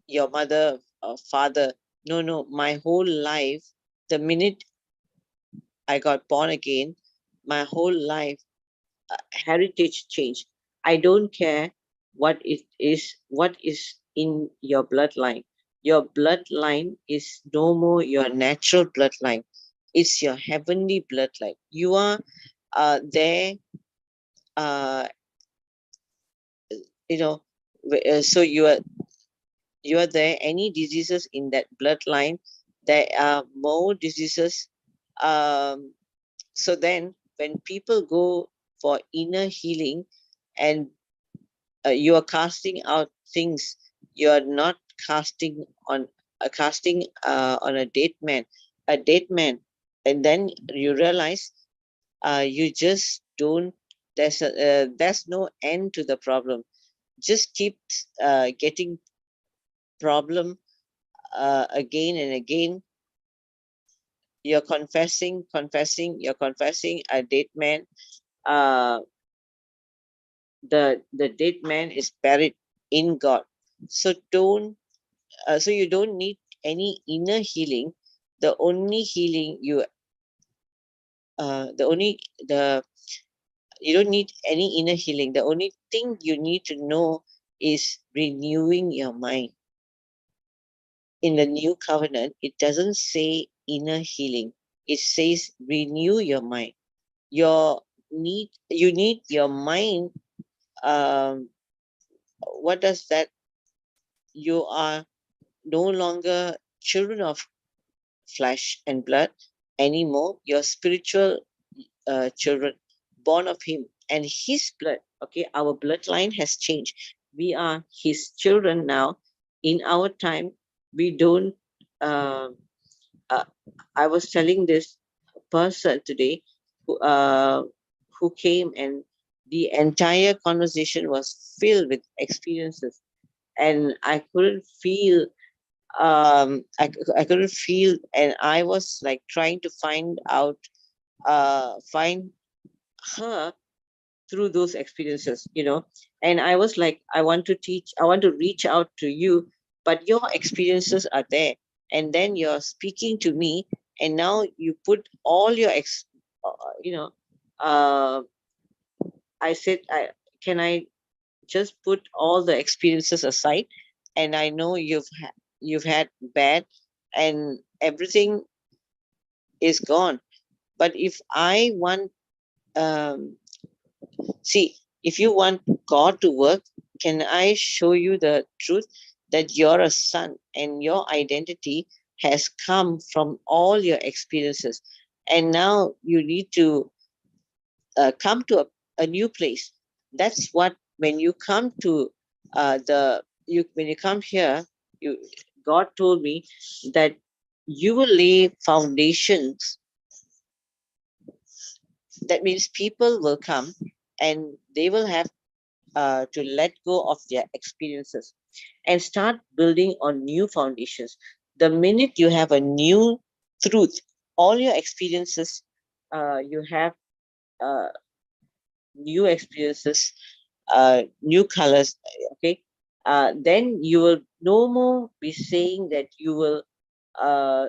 your mother or father. No, no, my whole life, the minute I got born again, my whole life, heritage change. I don't care what is in your bloodline. Your bloodline is no more your natural bloodline. It's your heavenly bloodline. You are there, uh, you know, so you are there. Any diseases in that bloodline, there are more diseases. Um, so then, when people go for inner healing, and you are casting out things, you are not casting on a dead man, and then you realize you just don't. There's no end to the problem. Just keep getting problem again and again. You're you're confessing a dead man. Uh, the dead man is buried in God. So you don't need any inner healing. The only healing the only the you don't need any inner healing. The only thing you need to know is renewing your mind. In the new covenant, it doesn't say inner healing. It says renew your mind. You need your mind. Um, what does that? You are no longer children of flesh and blood anymore. You're spiritual children, born of him and his blood. Okay, our bloodline has changed. We are his children now. In our time, we don't. Uh, uh, I was telling this person today who came, and the entire conversation was filled with experiences, and I couldn't feel. I couldn't feel, and I was like trying to find her through those experiences, and I was like, I want to teach, I want to reach out to you, but your experiences are there, and then you're speaking to me, and now you put all your you know uh, I said, can I just put all the experiences aside, and I know you've had bad, and everything is gone. But if I want, see, if you want God to work, can I show you the truth that you're a son and your identity has come from all your experiences, and now you need to come to a new place. That's what, when you come to when you come here, you God told me that you will lay foundations. That means people will come and they will have to let go of their experiences and start building on new foundations. The minute you have a new truth, all your experiences, you have uh, new experiences, new colors, okay, then you will no more be saying uh,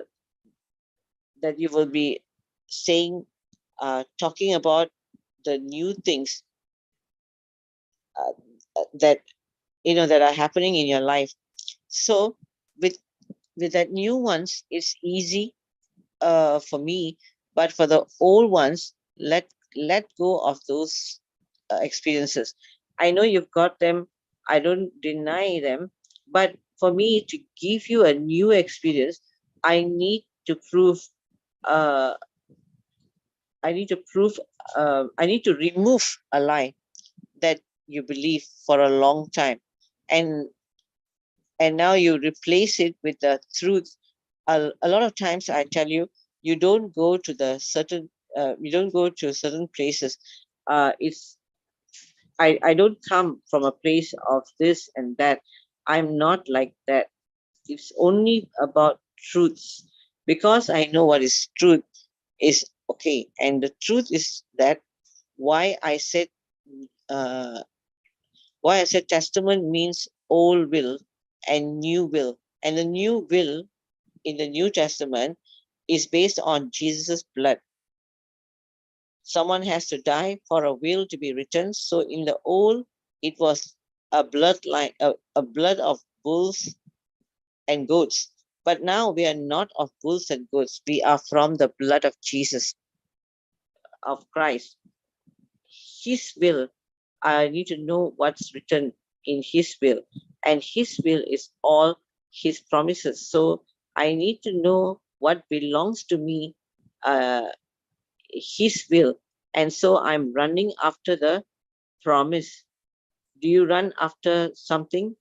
that you will be saying, talking about the new things uh, that that are happening in your life. So with that new ones, it's easy for me, but for the old ones, let go of those experiences. I know you've got them, I don't deny them, but for me to give you a new experience, I need to prove uh, I need to prove I need to remove a lie that you believe for a long time, and now you replace it with the truth. A lot of times I tell you, you don't go to the certain you don't go to certain places. It's I don't come from a place of this and that. I'm not like that. It's only about truths, because I know what is truth is. Okay, and the truth is that why I said uh, testament means old will and new will, and the new will in the New Testament is based on Jesus' blood. Someone has to die for a will to be written. So in the old, it was a bloodline, a blood of bulls and goats. But now we are not of bulls and goats. We are from the blood of Jesus, of Christ. His will, I need to know what's written in His will. And His will is all His promises. So I need to know what belongs to me, uh, His will. And so I'm running after the promise. Do you run after something?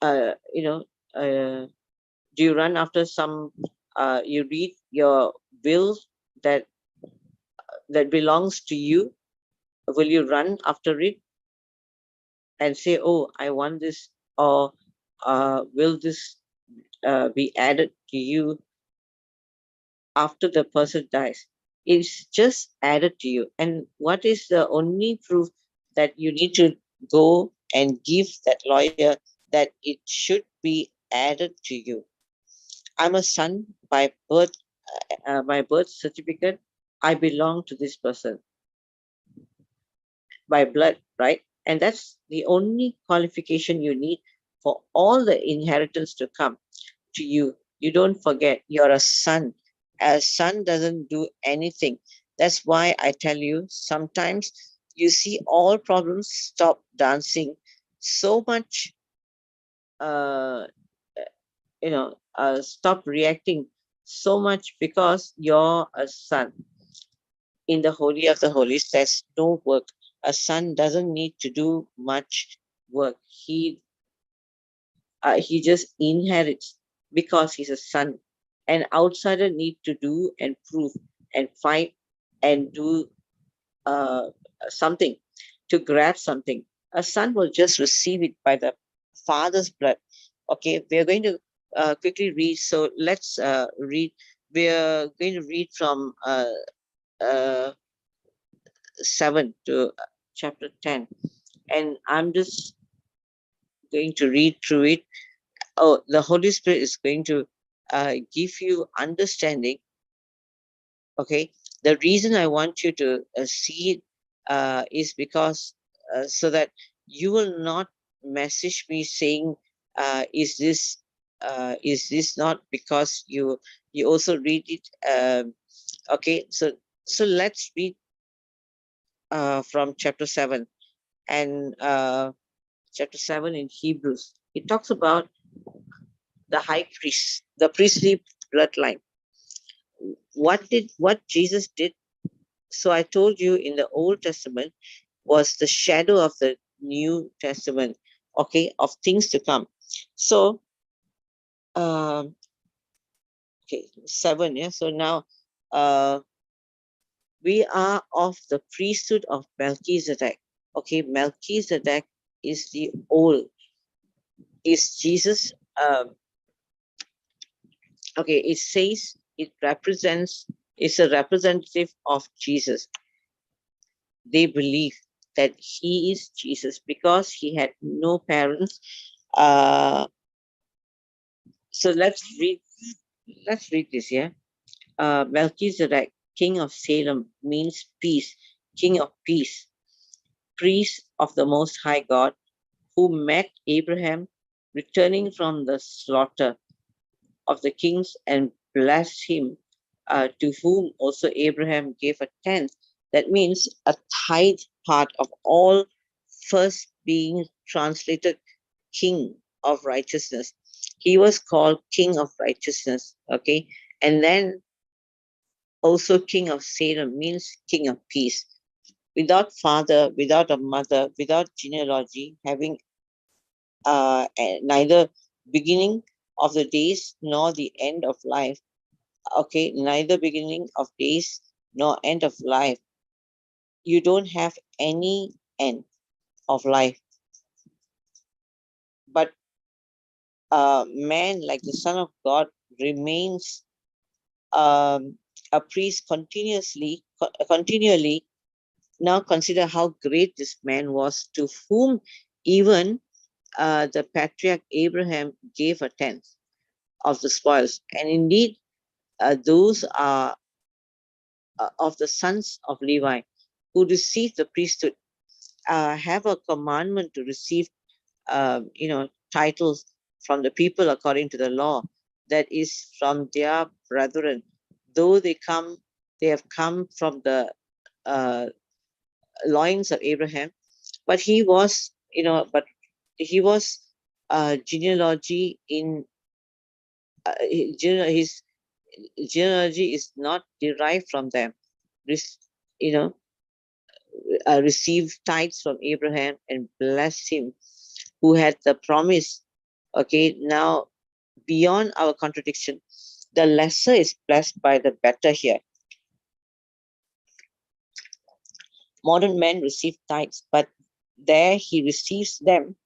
Uh, you know, uh, do you run after some? You read your will that belongs to you. Will you run after it and say, "Oh, I want this," or will this be added to you after the person dies? It's just added to you. And what is the only proof that you need to go and give that lawyer that it should be added to you? I'm a son by birth, my birth certificate. I belong to this person by blood, right? And that's the only qualification you need for all the inheritance to come to you. You don't forget, you're a son. A son doesn't do anything. That's why I tell you, sometimes you see all problems stop dancing so much, uh, stop reacting so much, because you're a son. In the Holy of the Holies, there's no work. A son doesn't need to do much work. He just inherits because he's a son. An outsider need to do and prove and fight and do uh, something to grab something. A son will just receive it by the father's blood. Okay, we are going to quickly read. So let's read. We are going to read from uh, 7 to chapter 10. And I'm just going to read through it. Oh, the Holy Spirit is going to give you understanding. Okay, the reason I want you to see it is because so that you will not message me saying, is this not, because you also read it Okay, so let's read from chapter 7 and chapter 7 in Hebrews. It talks about the high priest, the priestly bloodline. What Jesus did? So I told you in the Old Testament was the shadow of the New Testament, okay, of things to come. So um okay, 7, yeah. So now we are of the priesthood of Melchizedek. Okay, Melchizedek is the old, is Jesus. Okay, it says it represents, it's a representative of Jesus. They believe that he is Jesus because he had no parents. Uh, so let's read this, yeah. Melchizedek, king of Salem, means peace, king of peace, priest of the Most High God, who met Abraham returning from the slaughter of the kings and blessed him, to whom also Abraham gave a tenth. That means a tithe part of all, first being translated king of righteousness. He was called king of righteousness, okay? And then also king of Salem means king of peace. Without father, without a mother, without genealogy, having neither beginning of the days nor the end of life. Okay, neither beginning of days nor end of life. You don't have any end of life. But man, like the Son of God, remains a priest continually. Now consider how great this man was, to whom even the patriarch Abraham gave a tenth of the spoils. And indeed, those are of the sons of Levi who received the priesthood, have a commandment to receive, titles from the people according to the law, that is from their brethren, though they have come from the uh, loins of Abraham. But he was, but he was genealogy in his genealogy is not derived from them. You know, received tithes from Abraham and blessed him, who had the promise. Okay, now beyond our contradiction, the lesser is blessed by the better here. Modern men receive tithes, but there he receives them,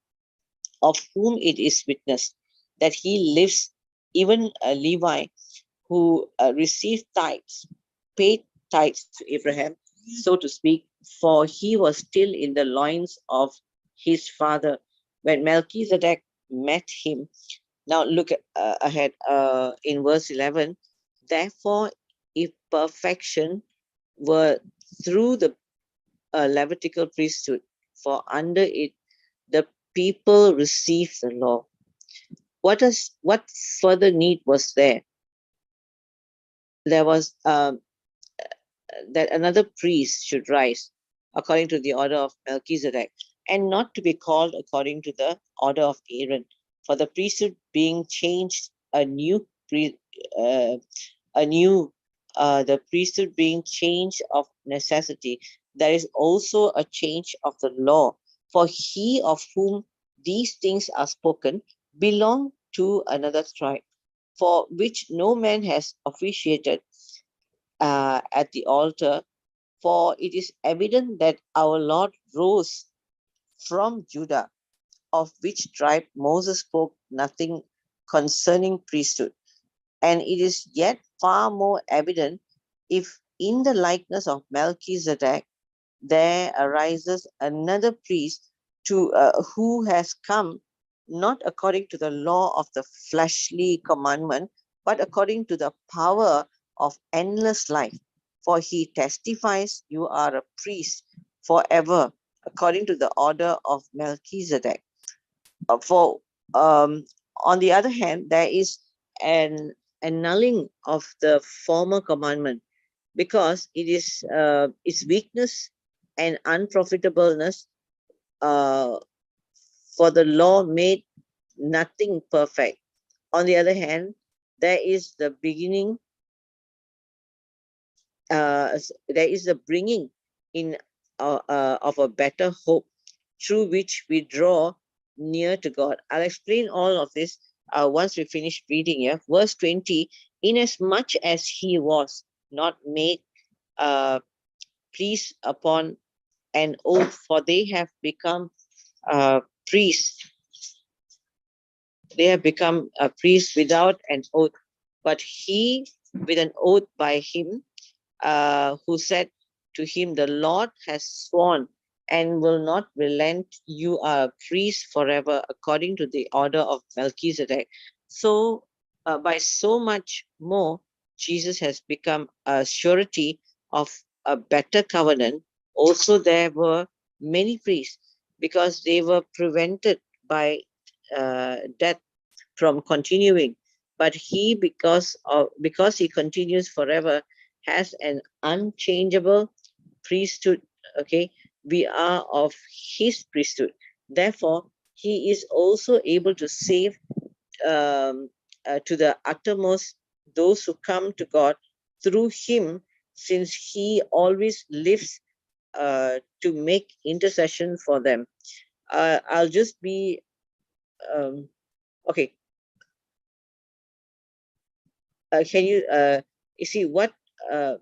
of whom it is witnessed that he lives. Even Levi, who received tithes, paid tithes to Abraham, so to speak, for he was still in the loins of his father when Melchizedek met him. Now look ahead in verse 11. Therefore, if perfection were through the Levitical priesthood, for under it the people received the law. What further need was there? There was that another priest should rise according to the order of Melchizedek, and not to be called according to the order of Aaron. For the priesthood being changed, uh, the priesthood being changed of necessity, there is also a change of the law. For he of whom these things are spoken belong to another tribe, for which no man has officiated at the altar. For it is evident that our Lord rose from Judah, of which tribe Moses spoke nothing concerning priesthood. And it is yet far more evident if in the likeness of Melchizedek there arises another priest who has come not according to the law of the fleshly commandment, but according to the power of endless life. For he testifies, you are a priest forever, according to the order of Melchizedek. For on the other hand, there is an annulling of the former commandment, because it is its weakness and unprofitableness, for the law made nothing perfect. On the other hand, there is the beginning, there is the bringing in of a better hope through which we draw near to God. I'll explain all of this once we finish reading here. Verse 20, inasmuch as he was not made priest upon an oath, for they have become priests. They have become a priest without an oath, but he with an oath by him who said to him, the Lord has sworn and will not relent. You are a priest forever, according to the order of Melchizedek. So, by so much more, Jesus has become a surety of a better covenant. Also, there were many priests because they were prevented by death from continuing. But he, because he continues forever, has an unchangeable priesthood. Okay, we are of his priesthood. Therefore, he is also able to save to the uttermost those who come to God through him, since he always lives to make intercession for them. I'll just be okay. Can you see uh,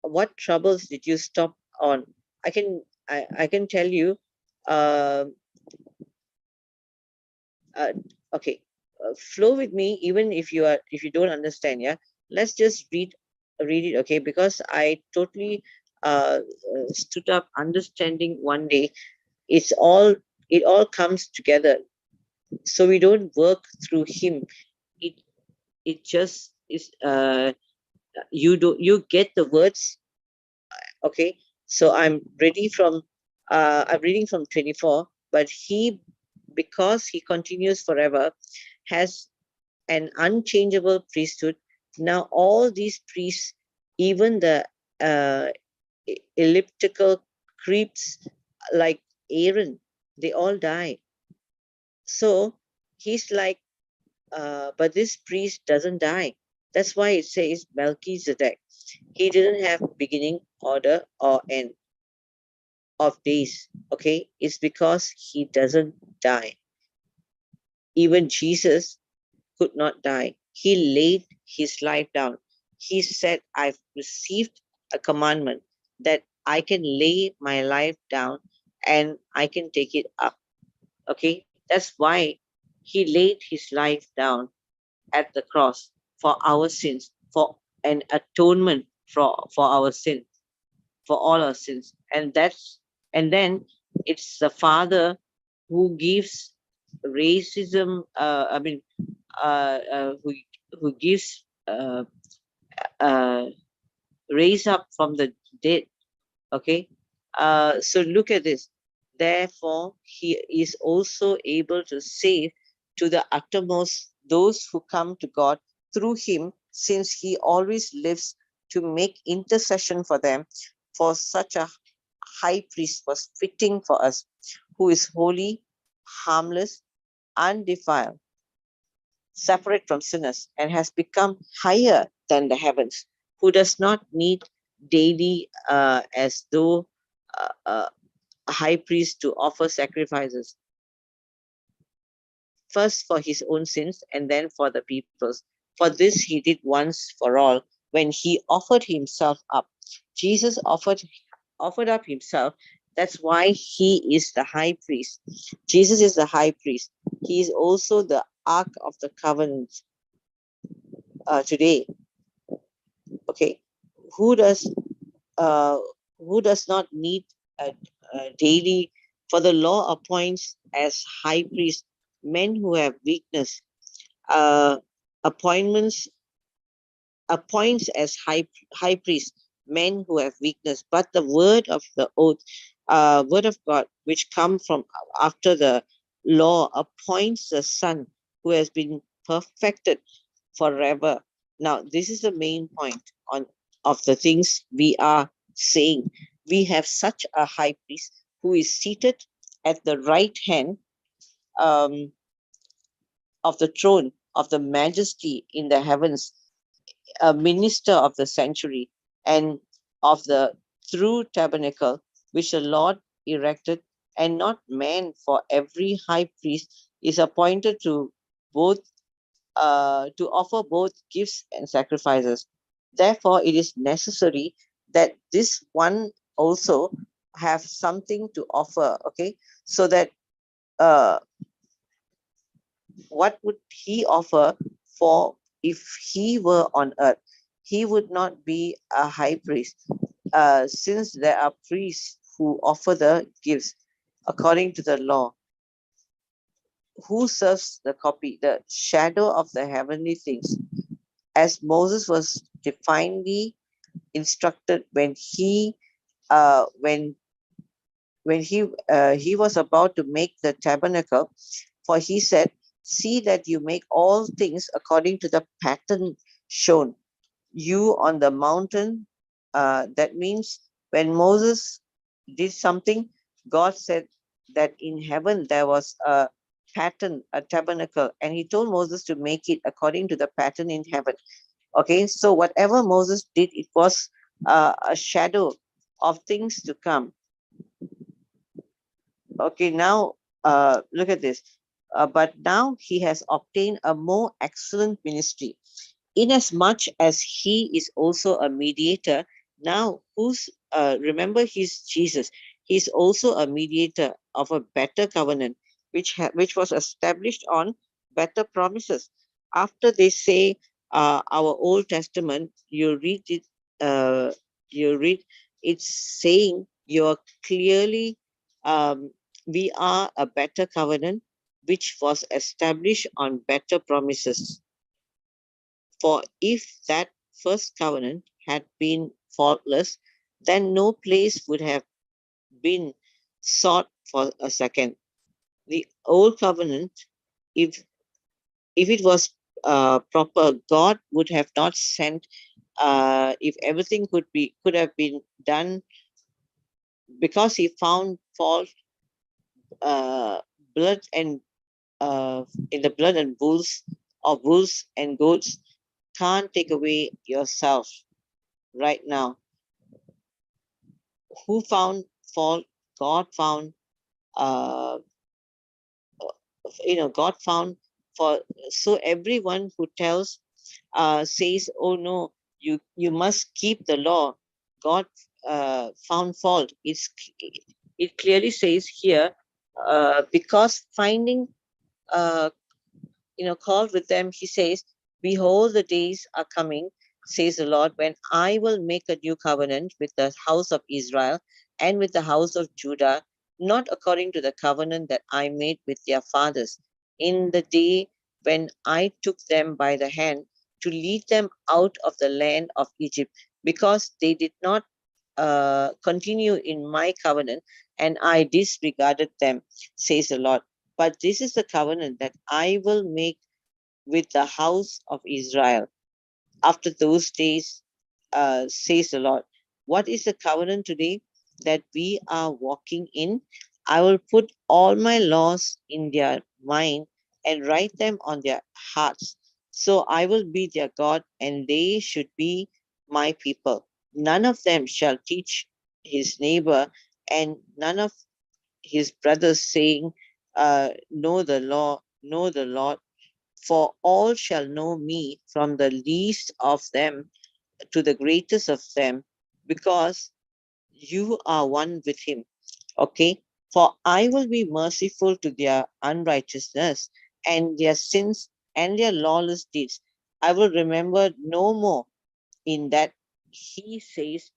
what troubles did you stop on? I can tell you. Uh, uh, okay, flow with me. Even if you don't understand, yeah. Let's just read it, okay? Because I totally stood up understanding one day. It's all it all comes together. So we don't work through him. It it just is. You get the words. Okay, so I'm reading from 24, but he, because he continues forever, has an unchangeable priesthood. Now all these priests, even the uh, elliptical creeps like Aaron, they all die. So he's like, but this priest doesn't die. That's why it says Melchizedek. He didn't have beginning, order, or end of days. Okay, it's because he doesn't die. Even Jesus could not die. He laid his life down. He said, I've received a commandment that I can lay my life down and I can take it up. Okay, that's why he laid his life down at the cross for our sins, for an atonement for our sin, for all our sins. And then it's the Father who gives racism, who gives uh, raise up from the dead. Okay, so look at this. Therefore, he is also able to save to the uttermost those who come to God through him, since he always lives to make intercession for them. For such a high priest was fitting for us, who is holy, harmless, undefiled, separate from sinners, and has become higher than the heavens, who does not need daily, as though a high priest, to offer sacrifices, first for his own sins and then for the people's. For this he did once for all when he offered himself up. Jesus offered up himself. That's why he is the high priest. Jesus is the high priest. He is also the ark of the covenant today. Okay, who does uh, who does not need a daily? For the law appoints as high priest men who have weakness. Uh, appointments appoints as high priest men who have weakness. But the word of the oath, word of God, which come from after the law, appoints the Son who has been perfected forever. Now, this is the main point of the things we are saying. We have such a high priest who is seated at the right hand um, of the throne of the majesty in the heavens, a minister of the sanctuary and of the true tabernacle which the Lord erected, and not man. For every high priest is appointed both to offer both gifts and sacrifices. Therefore, it is necessary that this one also have something to offer. Okay, so that uh, what would he offer? For if he were on earth, he would not be a high priest, since there are priests who offer the gifts according to the law, who serves the copy, the shadow of the heavenly things, as Moses was divinely instructed uh, when he was about to make the tabernacle. For he said, "See that you make all things according to the pattern shown you on the mountain." That means when Moses did something, God said that in heaven there was a pattern, a tabernacle, and he told Moses to make it according to the pattern in heaven. Okay, so whatever Moses did, it was a shadow of things to come. Okay, now look at this. But now he has obtained a more excellent ministry, inasmuch as he is also a mediator. Now, remember, he's Jesus. He's also a mediator of a better covenant, which was established on better promises. After they say our Old Testament, uh, you read it's saying you're clearly, um, we are a better covenant which was established on better promises. For if that first covenant had been faultless, then no place would have been sought for a second. The old covenant, if it was proper, God would have not sent. If everything could have been done, because He found fault, uh, blood and in the blood and bulls and goats, can't take away yourself right now. Who found fault? God found, uh, God found for. So everyone who says, "Oh no, you must keep the law," God found fault. It clearly says here, because finding uh, called with them, he says, "Behold, the days are coming, says the Lord, when I will make a new covenant with the house of Israel and with the house of Judah, not according to the covenant that I made with their fathers in the day when I took them by the hand to lead them out of the land of Egypt, because they did not continue in my covenant, and I disregarded them, says the Lord. But this is the covenant that I will make with the house of Israel after those days, says the Lord. What is the covenant today that we are walking in? I will put all my laws in their mind and write them on their hearts. So I will be their God, and they should be my people. None of them shall teach his neighbor and none of his brothers, saying, Know the law, know the Lord, for all shall know me, from the least of them to the greatest of them, because you are one with him. Okay? For I will be merciful to their unrighteousness and their sins and their lawless deeds. I will remember no more. In that he says,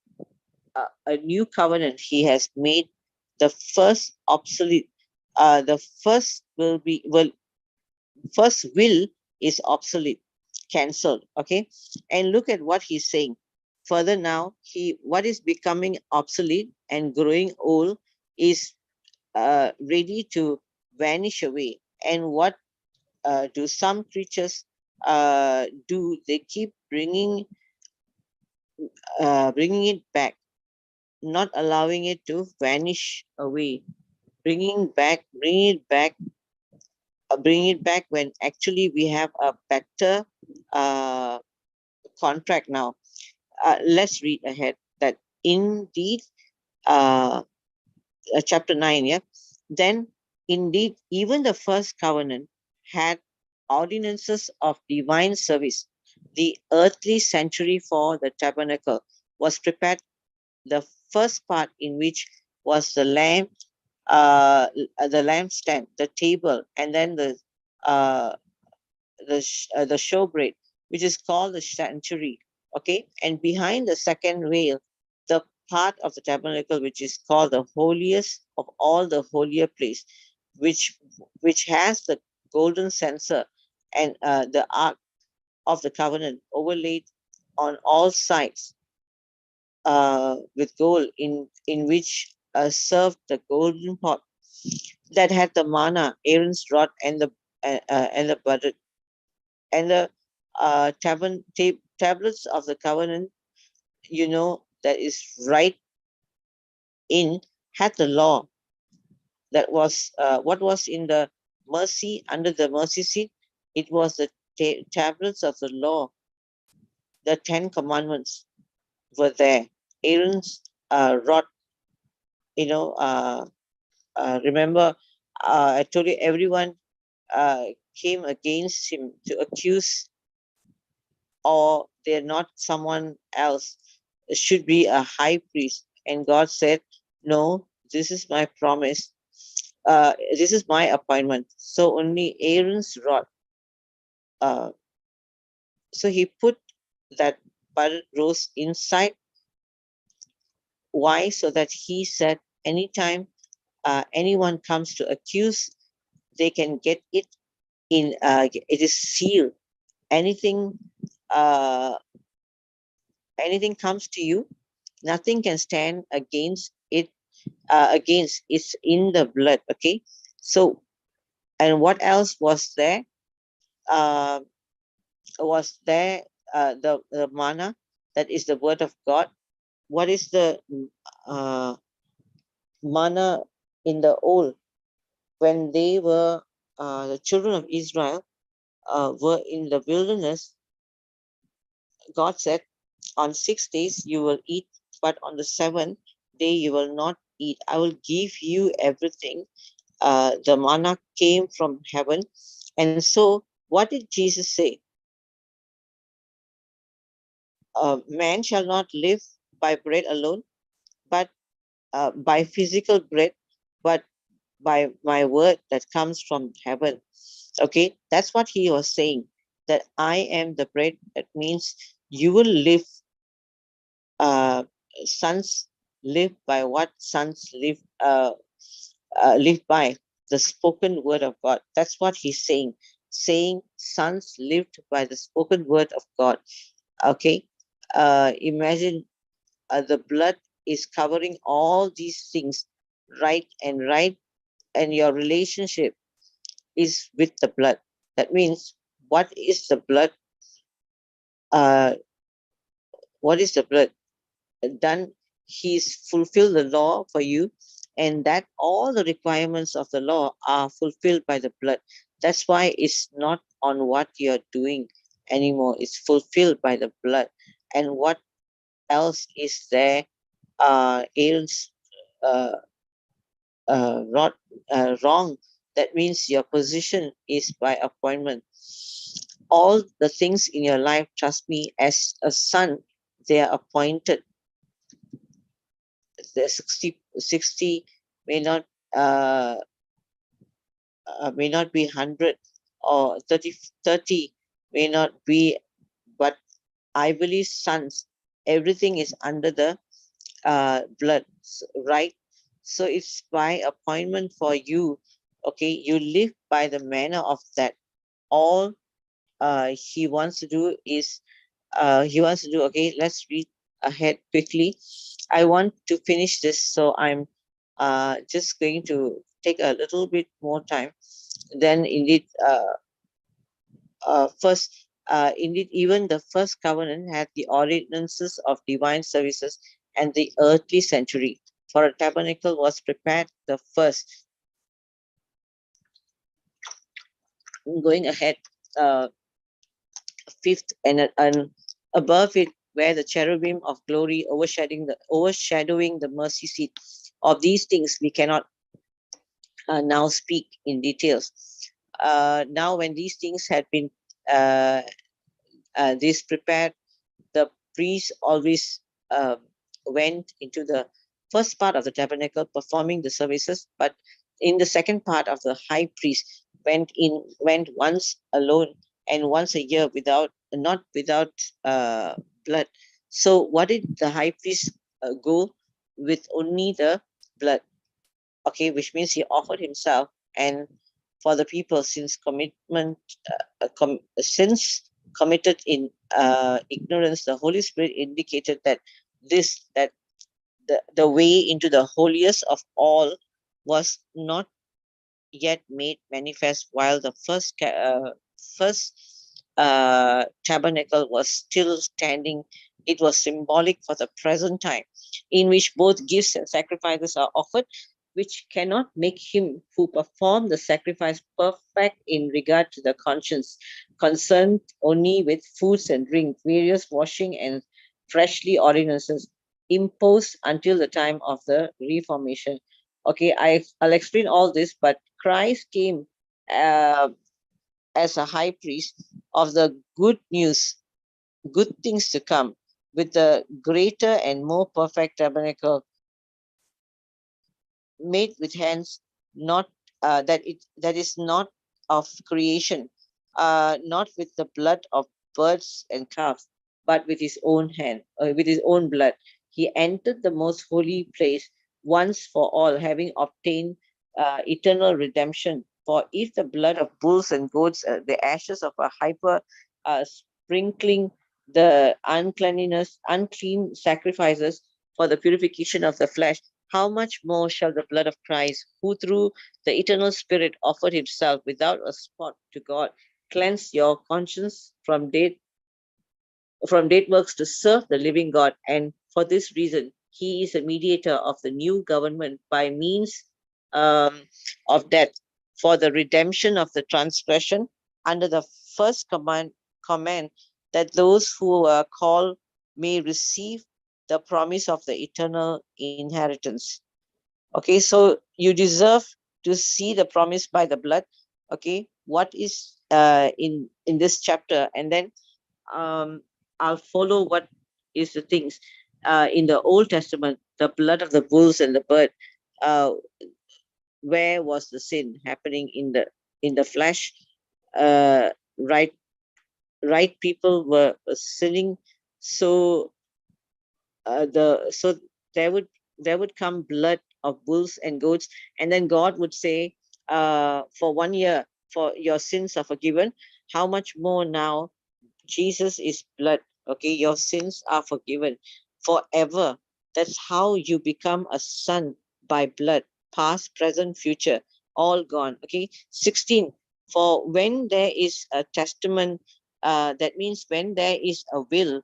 a new covenant he has made, the first obsolete. The first will is obsolete, cancelled. Okay, and look at what he's saying further. Now, what is becoming obsolete and growing old is ready to vanish away. And what do some creatures do, they keep bringing it back, not allowing it to vanish away, bringing it back, bringing it back when actually we have a better uh, contract now. Let's read ahead that indeed, uh, chapter 9, yeah. Then indeed, even the first covenant had ordinances of divine service. The earthly sanctuary for the tabernacle was prepared, the first part in which was the lampstand, the table, and then uh, the showbread, which is called the sanctuary. Okay, and behind the second veil, the part of the tabernacle which is called the holiest of all, the holier place, which has the golden censer and the ark of the covenant overlaid on all sides with gold, in which served the golden pot that had the manna, Aaron's rod, and the butter, and the tablets of the covenant, that is right in, had the law. That was what was in the mercy, under the mercy seat. It was the tablets of the law, the 10 commandments were there. Aaron's rod, you know, remember, I told you everyone came against him to accuse, or they're not someone else. It should be a high priest. And God said, no, this is my promise. This is my appointment. So only Aaron's rod. Uh, so he put that budded rose inside. Why? So that he said, anytime anyone comes to accuse, they can get it in. It is sealed. Anything, uh, anything comes to you, nothing can stand against it. Against, it's in the blood. Okay, so, and what else was there? Uh, was there the manna, that is the word of God. What is the uh, manna in the old, when they were the children of Israel were in the wilderness? God said, on 6 days you will eat, but on the seventh day you will not eat. I will give you everything. The manna came from heaven. And so, what did Jesus say? Man shall not live by bread alone, but by physical bread, but by my word that comes from heaven. Okay, that's what he was saying, that I am the bread. That means you will live, uh, sons live by what sons live by, the spoken word of God. That's what he's saying sons lived by the spoken word of God. Okay, imagine, the blood is covering all these things, right? And your relationship is with the blood. That means, what is the blood? Uh, what is the blood done? He's fulfilled the law for you, and that all the requirements of the law are fulfilled by the blood. That's why it's not on what you're doing anymore. It's fulfilled by the blood. And what else is there? Aaron's uh, not wrong. That means your position is by appointment. All the things in your life, trust me, as a son, they are appointed. The 60 may not uh, may not be 100, or 30 may not be, but I believe sons, everything is under the blood, right? So it's by appointment for you. Okay, you live by the manner of that. All he wants to do is, okay, let's read ahead quickly. I want to finish this, so I'm just going to take a little bit more time. Then indeed, first, Indeed, even the first covenant had the ordinances of divine services and the earthly sanctuary. For a tabernacle was prepared the first. Going ahead, fifth, and above it were the cherubim of glory overshadowing the mercy seat. Of these things we cannot now speak in details. Now, when these things had been uh, this prepared, the priest always went into the first part of the tabernacle performing the services, but in the second part of the high priest went once alone and once a year not without blood. So what did the high priest go with? Only the blood, okay, which means he offered himself and for the people, since committed in ignorance, the Holy Spirit indicated that the way into the holiest of all was not yet made manifest, while the first tabernacle was still standing. It was symbolic for the present time, in which both gifts and sacrifices are offered, which cannot make him who performed the sacrifice perfect in regard to the conscience, concerned only with foods and drink, various washing and freshly ordinances imposed until the time of the Reformation. Okay, I'll explain all this, but Christ came uh, as a high priest of the good news, good things to come, with the greater and more perfect tabernacle made with hands, not that is not of creation, not with the blood of birds and calves, but with his own hand, with his own blood. He entered the most holy place once for all, having obtained eternal redemption. For if the blood of bulls and goats, the ashes of a heifer, sprinkling the unclean sacrifices for the purification of the flesh, how much more shall the blood of Christ, who through the eternal Spirit offered himself without a spot to God, cleanse your conscience from dead works to serve the living God? And for this reason, he is a mediator of the new government by means um, of death, for the redemption of the transgression under the first command, that those who are called may receive the promise of the eternal inheritance. Okay, so you deserve to see the promise by the blood. Okay, what is in this chapter, and then um, I'll follow what is the things in the Old Testament, the blood of the bulls and the bird. Uh, where was the sin happening in the flesh? Uh, right, right people were sinning, so so there would come blood of bulls and goats, and then God would say, for 1 year, for your sins are forgiven. How much more now? Jesus is blood. Okay, your sins are forgiven forever. That's how you become a son, by blood, past, present, future, all gone. Okay, 16. For when there is a testament, that means when there is a will,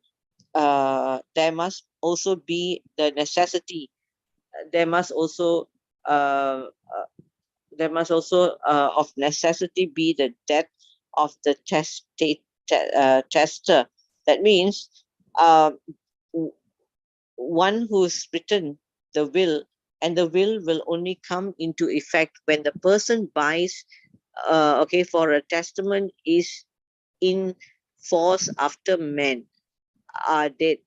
there must also be the necessity. There must also uh, uh, of necessity be the death of the tester. That means uh, one who's written the will, and the will only come into effect when the person buys. Okay, for a testament is in force after men are dead,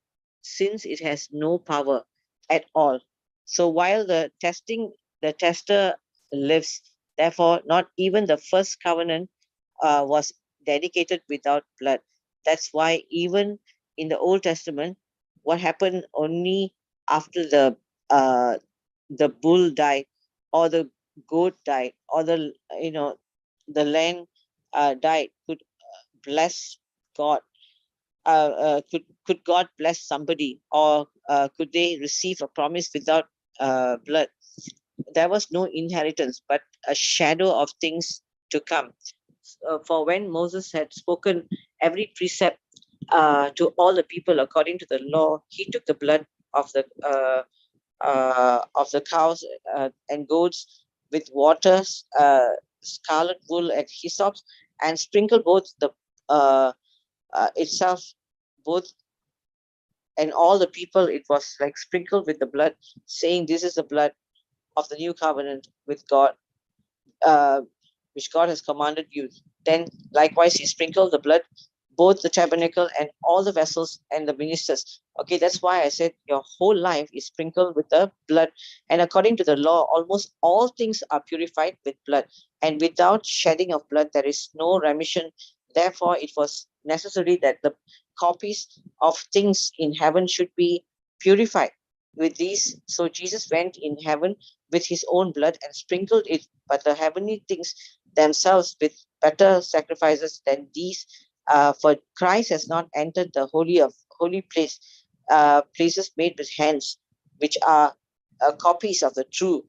since it has no power at all. So while the tester lives, therefore, not even the first covenant was dedicated without blood. That's why even in the Old Testament, what happened only after the bull died, or the goat died, or the lamb died, could bless God. Could God bless somebody, or could they receive a promise without blood? There was no inheritance, but a shadow of things to come. For when Moses had spoken every precept to all the people according to the law. He took the blood of the cows and goats with waters, scarlet wool and hyssop, and sprinkled both the itself, both and all the people. It was like sprinkled with the blood, saying, "This is the blood of the new covenant with God, uh, which God has commanded you." Then likewise he sprinkled the blood, both the tabernacle and all the vessels and the ministers. Okay, that's why I said your whole life is sprinkled with the blood. And according to the law, almost all things are purified with blood. And without shedding of blood, there is no remission. Therefore, it was necessary that the copies of things in heaven should be purified with these. So Jesus went in heaven with his own blood and sprinkled it, but the heavenly things themselves with better sacrifices than these. For Christ has not entered the holy place, places made with hands, which are copies of the true.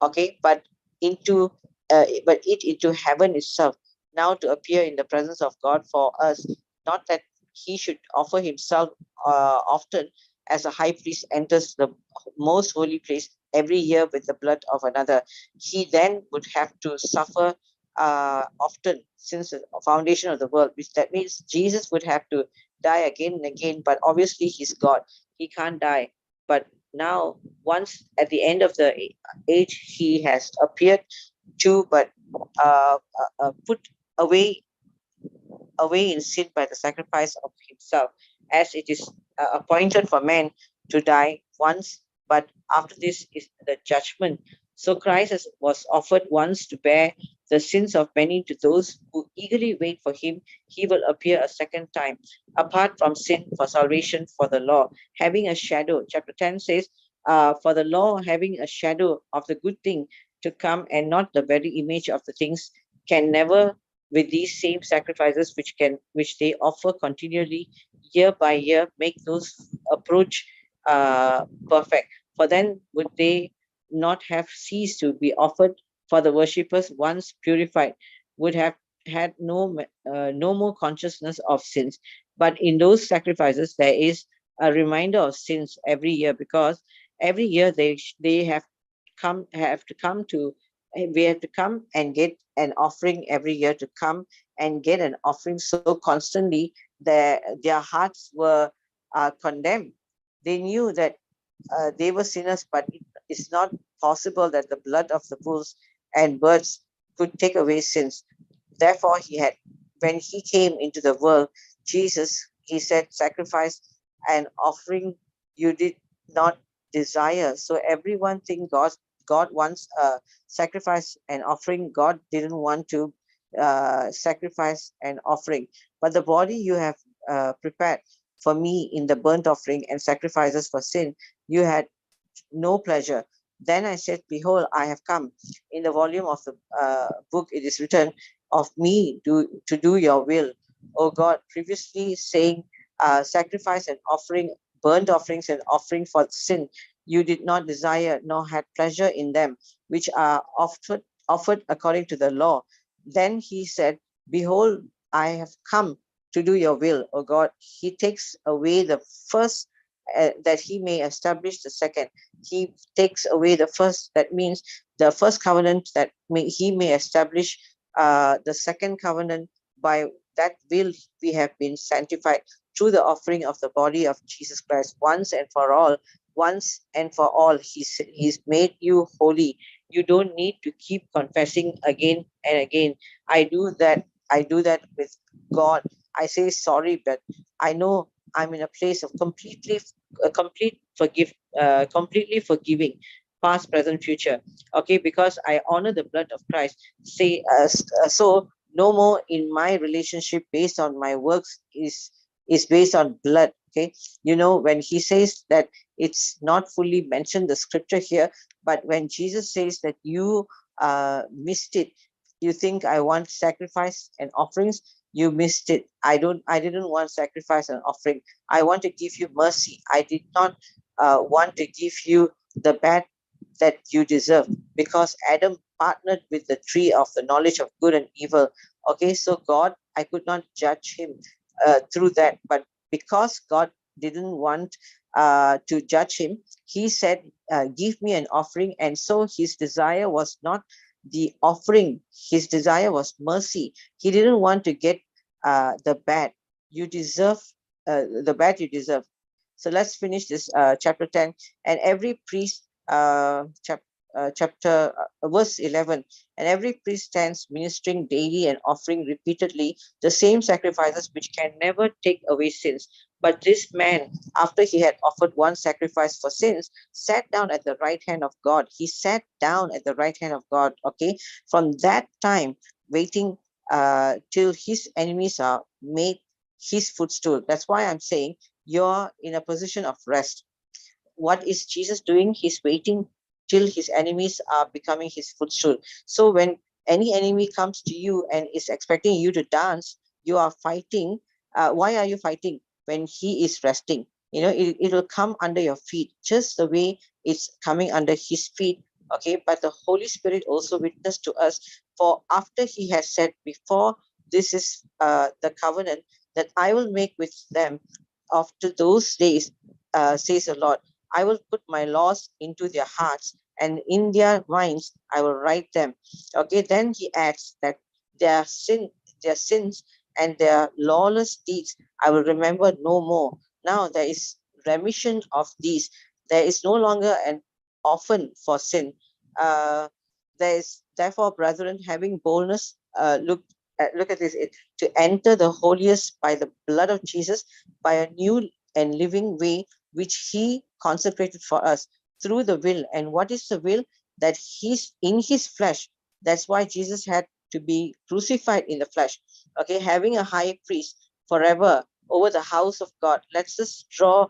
Okay, but it into heaven itself, now to appear in the presence of God for us. Not that he should offer himself often, as a high priest enters the most holy place every year with the blood of another. He then would have to suffer often since the foundation of the world, which that means Jesus would have to die again and again. But obviously he's God, he can't die. But now, once at the end of the age, he has appeared to, but put away in sin by the sacrifice of himself, as it is appointed for man to die once, but after this is the judgment. So Christ was offered once to bear the sins of many. To those who eagerly wait for him, he will appear a second time, apart from sin, for salvation, for the law, having a shadow. Chapter 10 says, for the law having a shadow of the good thing to come, and not the very image of the things, can never, with these same sacrifices which they offer continually year by year, make those approach perfect. For then would they not have ceased to be offered, for the worshippers once purified would have had no more consciousness of sins. But in those sacrifices there is a reminder of sins every year, because every year they have to come to we have to come and get an offering every year, to come and get an offering. So constantly their hearts were condemned. They knew that they were sinners, but it is not possible that the blood of the bulls and birds could take away sins. Therefore, when he came into the world, Jesus, he said, sacrifice and offering you did not desire. So everyone think God wants a sacrifice and offering. God didn't want to sacrifice and offering, but the body you have prepared for me in the burnt offering and sacrifices for sin, you had no pleasure. Then I said, behold, I have come. In the volume of the book it is written of me to do your will, O God. Previously saying, sacrifice and offering, burnt offerings and offering for sin, you did not desire nor had pleasure in them, which are offered according to the law. Then he said, behold, I have come to do your will, O God. He takes away the first, that he may establish the second. He takes away the first, that means the first covenant, that he may establish the second covenant. By that will we have been sanctified through the offering of the body of Jesus Christ once and for all. Once and for all, he's made you holy. You don't need to keep confessing again and again. I do that with God. I say sorry, but I know I'm in a place of completely forgiving, past, present, future. Okay, because I honor the blood of Christ. So no more in my relationship based on my works is based on blood. Okay, when he says that, it's not fully mentioned the scripture here, but when Jesus says that you missed it, you think I want sacrifice and offerings, you missed it. I didn't want sacrifice and offering. I want to give you mercy. I did not want to give you the bad that you deserve, because Adam partnered with the tree of the knowledge of good and evil. Okay, so God I could not judge him through that. But because God didn't want to judge him, he said, give me an offering. And so his desire was not the offering, his desire was mercy. He didn't want to get the bad. You deserve the bad you deserve. So let's finish this chapter 10. And every priest, chapter verse 11, and every priest stands ministering daily and offering repeatedly the same sacrifices which can never take away sins. But this man, after he had offered one sacrifice for sins, sat down at the right hand of God. He sat down at the right hand of God. Okay, from that time, waiting till his enemies are made his footstool. That's why I'm saying you're in a position of rest. What is Jesus doing? He's waiting till his enemies are becoming his footstool. So when any enemy comes to you and is expecting you to dance, you are fighting. Why are you fighting? When he is resting, it will come under your feet, just the way it's coming under his feet. Okay, but the Holy Spirit also witnessed to us, for after he has said before, this is the covenant that I will make with them after those days, says the Lord. I will put my laws into their hearts, and in their minds I will write them. Okay, then he adds that their sins and their lawless deeds I will remember no more. Now there is remission of these. There is no longer an orphan for sin. There is therefore, brethren, having boldness, look at this, to enter the holiest by the blood of Jesus, by a new and living way which he consecrated for us through the will. And what is the will? That he's in his flesh. That's why Jesus had to be crucified in the flesh. Okay, having a high priest forever over the house of God. Let's just draw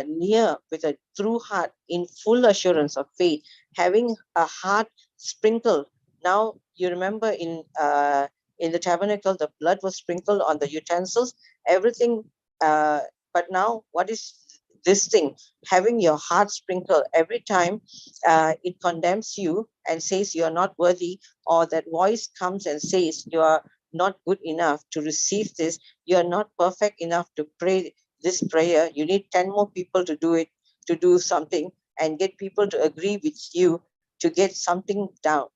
near with a true heart in full assurance of faith, having a heart sprinkled. Now you remember in the tabernacle, the blood was sprinkled on the utensils, everything. But now, what is this thing? Having your heart sprinkled every time it condemns you and says you are not worthy, or that voice comes and says you are not good enough to receive this, you are not perfect enough to pray this prayer. You need 10 more people to do it, to do something, and get people to agree with you to get something done.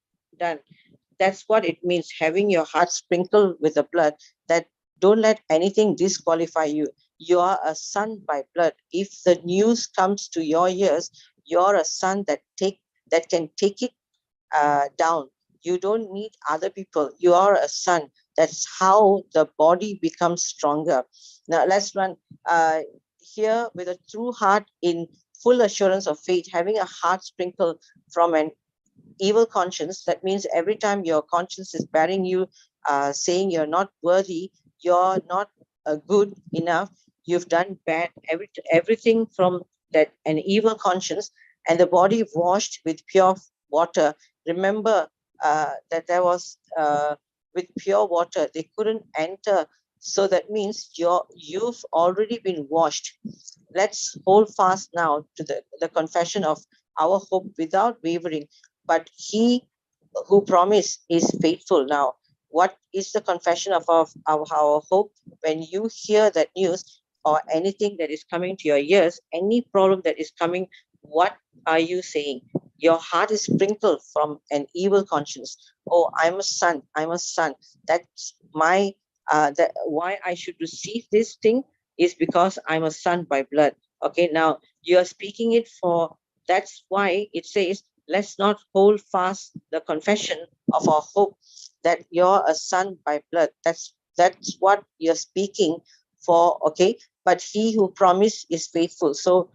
That's what it means, having your heart sprinkled with the blood, that don't let anything disqualify you. You are a son by blood. If the news comes to your ears, you're a son that can take it down. You don't need other people. You are a son. That's how the body becomes stronger. Now let's run here with a true heart in full assurance of faith, having a heart sprinkled from an evil conscience. That means every time your conscience is bearing you, saying you're not worthy, you're not good enough, you've done bad, everything from that, an evil conscience, and the body washed with pure water. Remember that there was with pure water, they couldn't enter. So that means you've already been washed. Let's hold fast now to the confession of our hope without wavering. But he who promised is faithful. Now, what is the confession of our hope? When you hear that news or anything that is coming to your ears, any problem that is coming, what are you saying? Your heart is sprinkled from an evil conscience. Oh, I'm a son. I'm a son. That's my that why I should receive this thing is because I'm a son by blood. Okay, now you are speaking it for. That's why it says, let's not hold fast the confession of our hope that you're a son by blood. That's what you're speaking for. Okay, but he who promised is faithful. So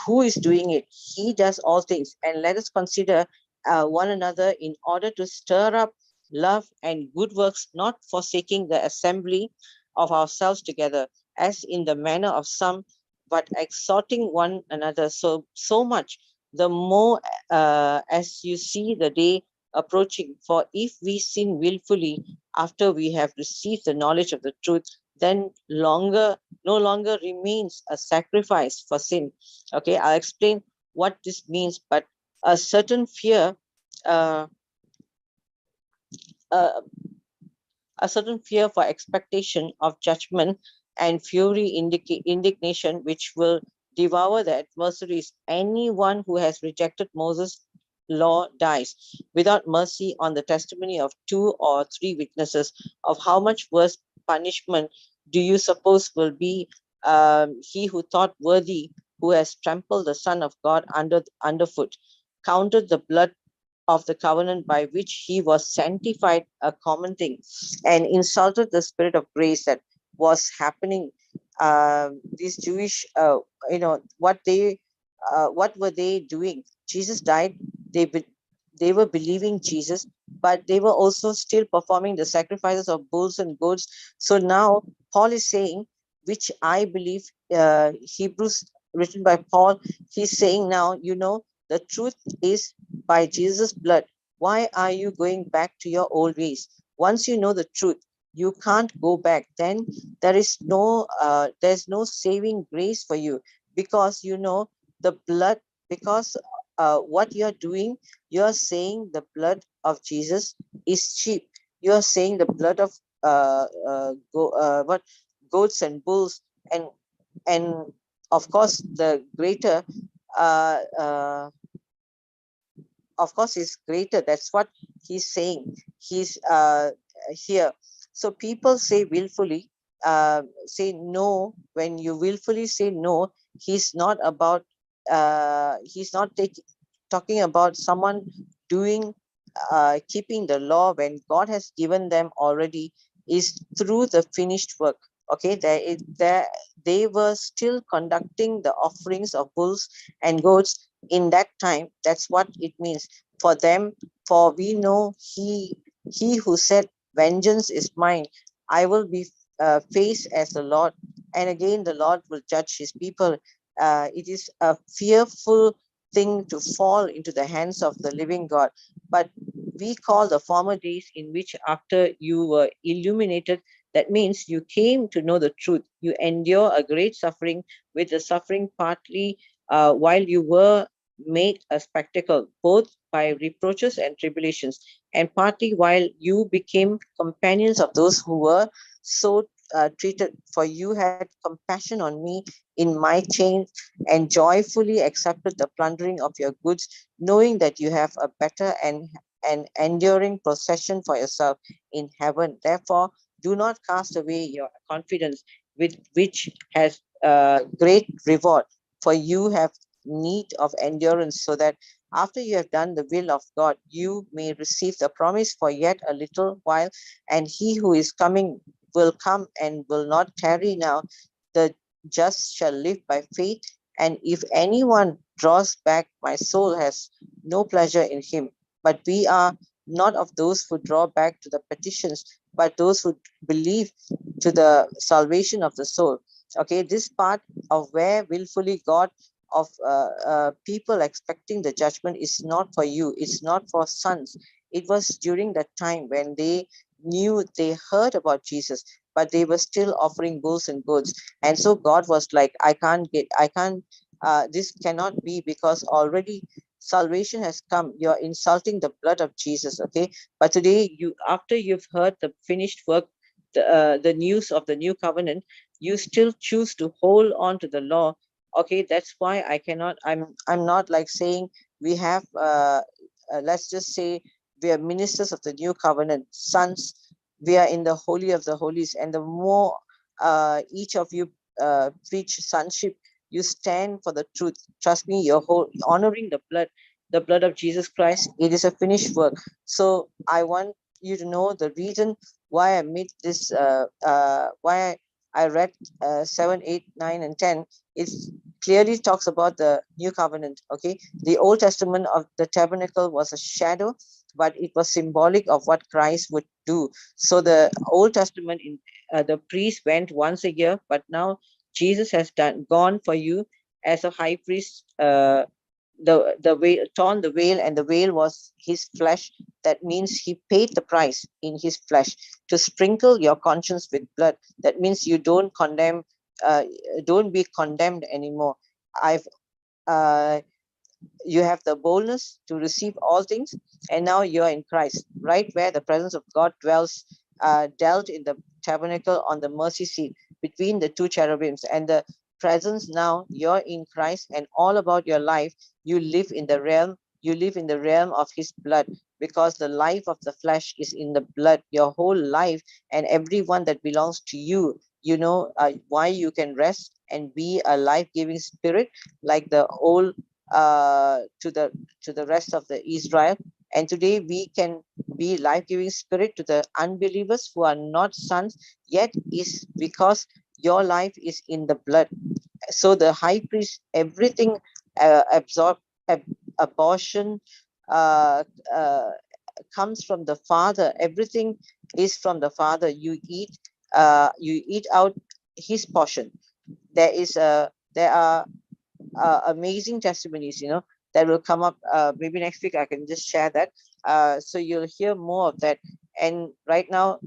who is doing it? He does all things. And let us consider one another in order to stir up love and good works, not forsaking the assembly of ourselves together, as in the manner of some, but exhorting one another so much the more as you see the day approaching. For if we sin willfully after we have received the knowledge of the truth, then no longer remains a sacrifice for sin. Okay, I'll explain what this means, but a certain fear uh, uh, a certain fear for expectation of judgment and fury indignation which will devour the adversaries. Anyone who has rejected Moses' law dies without mercy on the testimony of 2 or 3 witnesses. Of how much worse punishment do you suppose will be he who thought worthy, who has trampled the Son of God underfoot, counted the blood of the covenant by which he was sanctified a common thing, and insulted the spirit of grace that was happening. These Jewish, what were they doing? Jesus died. They be, they were believing Jesus, but they were also still performing the sacrifices of bulls and goats. So now Paul is saying, which I believe, Hebrews written by Paul, he's saying now, the truth is by Jesus' blood. Why are you going back to your old ways? Once you know the truth, you can't go back. Then there's no saving grace for you, because the blood, because what you're doing, you're saying the blood of Jesus is cheap. You're saying the blood of goats and bulls, and of course the greater uh, uh, of course is greater. That's what he's saying. He's here. So people say willfully, say no. When you willfully say no, he's not about he's not talking about someone doing keeping the law when God has given them already, is through the finished work. Okay, they were still conducting the offerings of bulls and goats in that time. That's what it means for them. For we know he who said, vengeance is mine, I will be faced as the Lord, and again the Lord will judge his people. It is a fearful thing to fall into the hands of the living God. But we call the former days in which after you were illuminated, that means you came to know the truth, you endure a great suffering, with the suffering partly while you were made a spectacle, both by reproaches and tribulations, and partly while you became companions of those who were so treated. For you had compassion on me in my chains, and joyfully accepted the plundering of your goods, knowing that you have a better and an enduring possession for yourself in heaven. Therefore, do not cast away your confidence, with which has great reward. For you have need of endurance, so that after you have done the will of God, you may receive the promise for yet a little while. And he who is coming will come and will not tarry now. The just shall live by faith. And if anyone draws back, my soul has no pleasure in him. But we are not of those who draw back to the petitions, but those who believe to the salvation of the soul. Okay, this part of where willfully God of people expecting the judgment is not for you, it's not for sons. It was during that time when they knew, they heard about Jesus, but they were still offering bulls and goats. And so God was like, I can't this cannot be, because already salvation has come. You're insulting the blood of Jesus. Okay, but today, after you've heard the finished work, the news of the new covenant, you still choose to hold on to the law. Okay, that's why I'm not like saying we have let's just say we are ministers of the new covenant, sons. We are in the holy of the holies, and the more each of you preach sonship, you stand for the truth. Trust me, you're honoring the blood of Jesus Christ. It is a finished work. So I want you to know the reason why I made this why I read 7, 8, 9, and 10. It clearly talks about the new covenant. Okay, the Old Testament of the tabernacle was a shadow, but it was symbolic of what Christ would do. So the Old Testament, in the priest went once a year, but now Jesus has gone for you as a high priest. The veil, torn the veil, and the veil was his flesh. That means he paid the price in his flesh to sprinkle your conscience with blood. That means you uh, don't be condemned anymore. I've uh, you have the boldness to receive all things, and now you're in Christ, right where the presence of God dwells dwelt in the tabernacle on the mercy seat between the two cherubims, and the presence now you're in Christ, and all about your life you live in the realm of his blood, because the life of the flesh is in the blood. Your whole life and everyone that belongs to you, you know why you can rest and be a life-giving spirit like the whole to the rest of the Israel. And today we can be life-giving spirit to the unbelievers who are not sons yet, is because your life is in the blood. So the high priest, everything absorb abortion uh, uh, comes from the Father. Everything is from the Father. You eat out his portion. There are amazing testimonies, that will come up. Maybe next week I can just share that. So you'll hear more of that. And right now,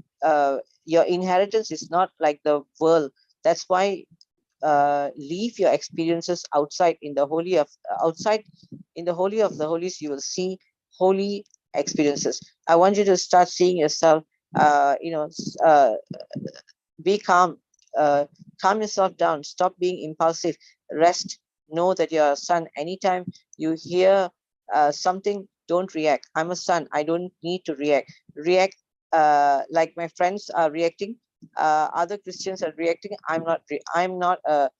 your inheritance is not like the world. That's why leave your experiences outside in the holy of outside in the holy of the holies. You will see holy experiences. I want you to start seeing yourself. Be calm. Calm yourself down. Stop being impulsive. Rest. Know that you're a son. Anytime you hear something, don't react. I'm a son. I don't need to react. React like my friends are reacting. Other Christians are reacting. I'm not a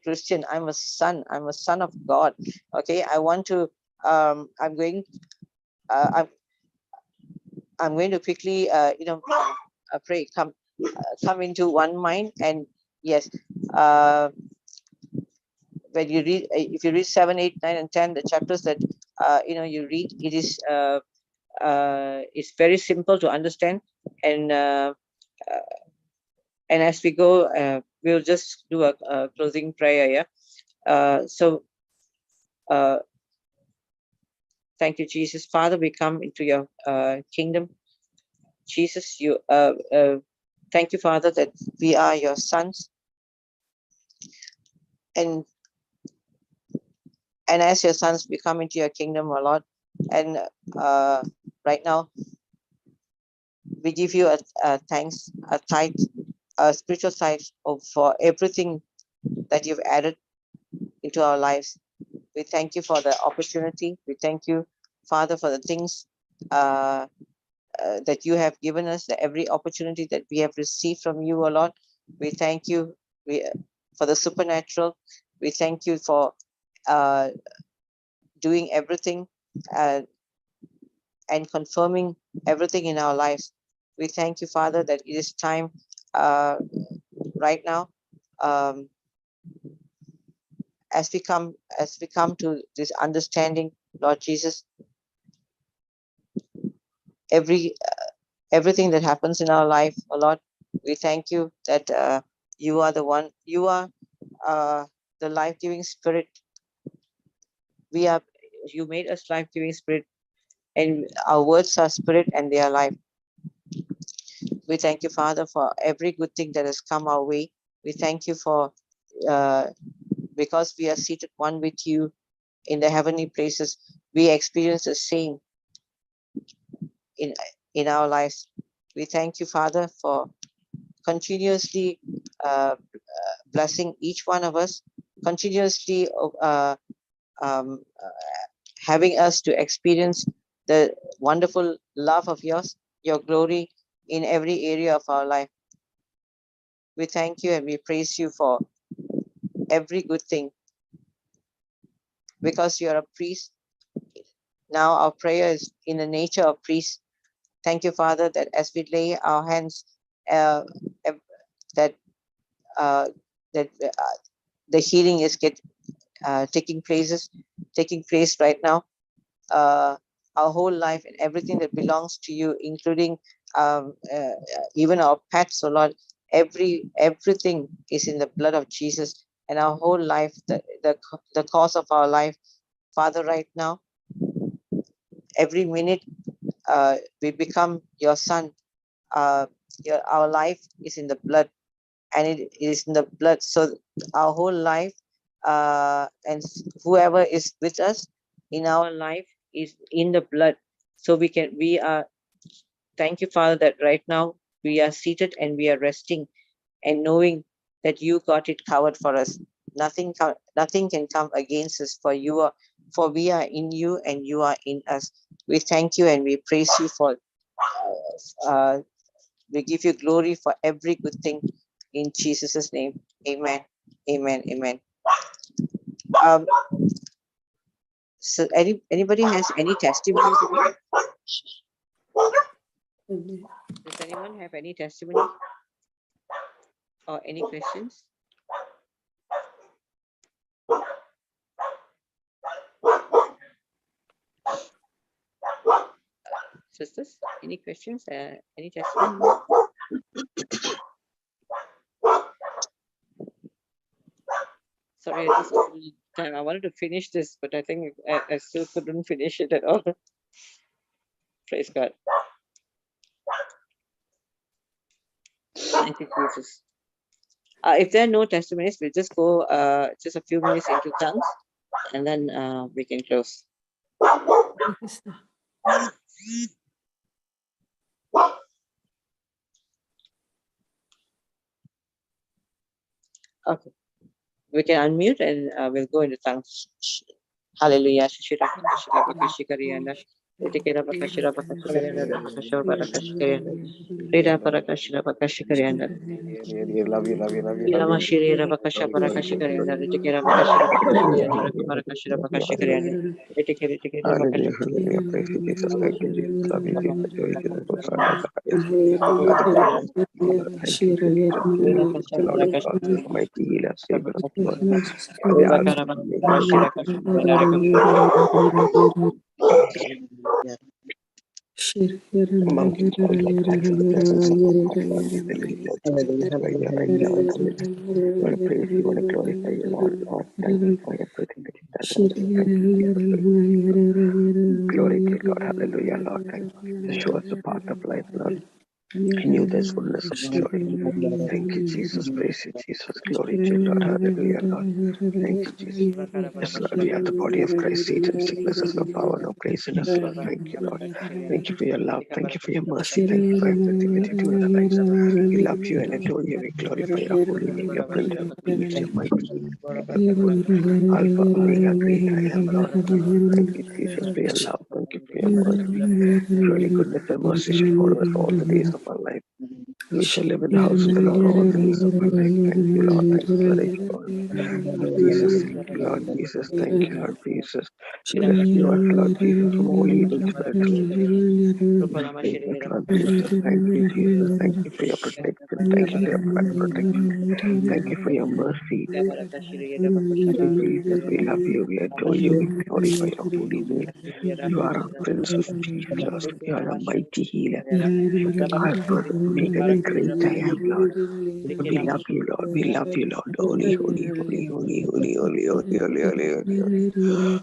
Christian. I'm a son. I'm a son of God. Okay. I want to. I'm going. I'm going to quickly. Pray. Come into one mind. And yes, when you read, if you read 7, 8, 9, and 10, the chapters that you read, it is it's very simple to understand. And as we go, we'll just do a closing prayer. Yeah. So thank you, Jesus. Father, we come into your kingdom. Jesus, thank you, Father, that we are your sons. And as your sons, we come into your kingdom, O Lord. And right now, we give you a thanks, a tithe, a spiritual tithe for everything that you've added into our lives. We thank you for the opportunity. We thank you, Father, for the things that you have given us, every opportunity that we have received from you, O Lord. We thank you for the supernatural. We thank you for doing everything uh, and confirming everything in our lives. We thank you, Father, that it is time right now, um, as we come to this understanding, Lord Jesus. Everything that happens in our life, oh Lord, we thank you that you are the one. You are the life-giving spirit. You made us life-giving spirit, and our words are spirit and they are life. We thank you, Father, for every good thing that has come our way. We thank you for because we are seated one with you in the heavenly places, we experience the same in our lives. We thank you, Father, for continuously blessing each one of us, continuously having us to experience the wonderful love of yours, your glory in every area of our life. We thank you and we praise you for every good thing, because you're a priest. Now our prayer is in the nature of priest. Thank you, Father, that as we lay our hands, uh, that uh, that the healing is taking place right now. Our whole life and everything that belongs to you, including even our pets, so Lord, everything is in the blood of Jesus, and our whole life, the cause of our life, Father, right now, every minute we become your son. Our life is in the blood, and it is in the blood. So our whole life, and whoever is with us in our life is in the blood. So we are, thank you, Father, that right now We are seated and we are resting and knowing that you got it covered for us. Nothing can come against us, for we are in you and you are in us. We thank you and we praise you for we give you glory for every good thing in Jesus' name. Amen. Amen. Amen. So anybody has any testimony today? Does anyone have any testimony or any questions? Sisters, any questions? Any testimony? Sorry, I wanted to finish this, but I think I still couldn't finish it at all. Praise God. Thank you, Jesus. If there are no testimonies, we'll just go just a few minutes into tongues, and then we can close. Okay, we can unmute and we'll go into tongues. Hallelujah. Rida Parakashira Bakashikarianda. Love you. Ilamashiri Rabakasha Parakashikarianda. Ritikira Bakashira Parakashira Bakashikarianda. Ritikira Hallelujah. Praise you, Jesus. Thank you, Jesus. Love you, Jesus. Glory to the Lord. Thank you, Jesus. Lord of God, mighty healer, Savior of the world. Mountain God, Lord, come to the presence of the Almighty, Lord Jesus. You are here right now. I want to praise you, I want to glorify you, Lord. Lord, thank you for everything that you've done in our life. Thank you, Jesus. Glory to God. Hallelujah, Lord. Thank you. To show us the path of life, Lord. In you there's fullness of joy. Thank you, Jesus. Praise you, Jesus. Glory to you, Lord. Hallelujah, Lord. Thank you, Jesus. Yes, Lord, we are the body of Christ. Satan, sickness has no power, no place in us, Lord. Thank you, Lord. Thank you for your love. Thank you for your mercy. Thank you for everything that you do in our lives. We love you and adore you. We glorify your holy name, your Prince of Peace, your mighty Alpha, Omega, great I am, Lord. Thank you, Jesus, for your love. Thank you for your mercy. Surely goodness and mercy shall follow us all the days of our life. We shall live in the house of the Lord all the days of our life. Thank you, Lord. Thank you, Lord. Lord Jesus, thank you, Lord Jesus. Thank you, Lord Jesus. You rescue us, Lord Jesus, from all evil spirits. Lord Jesus, thank you, Jesus. Thank you for your protection. Thank you for your blood protection. Thank you for your mercy. Thank you, Jesus. We love you. We adore you. We glorify your holy name. You are our Prince of Peace, Lord. You are a mighty healer. Alpha, Omega, the great I am, Lord. We love you, Lord. We love you, Lord. Holy, holy, holy, holy, holy, holy,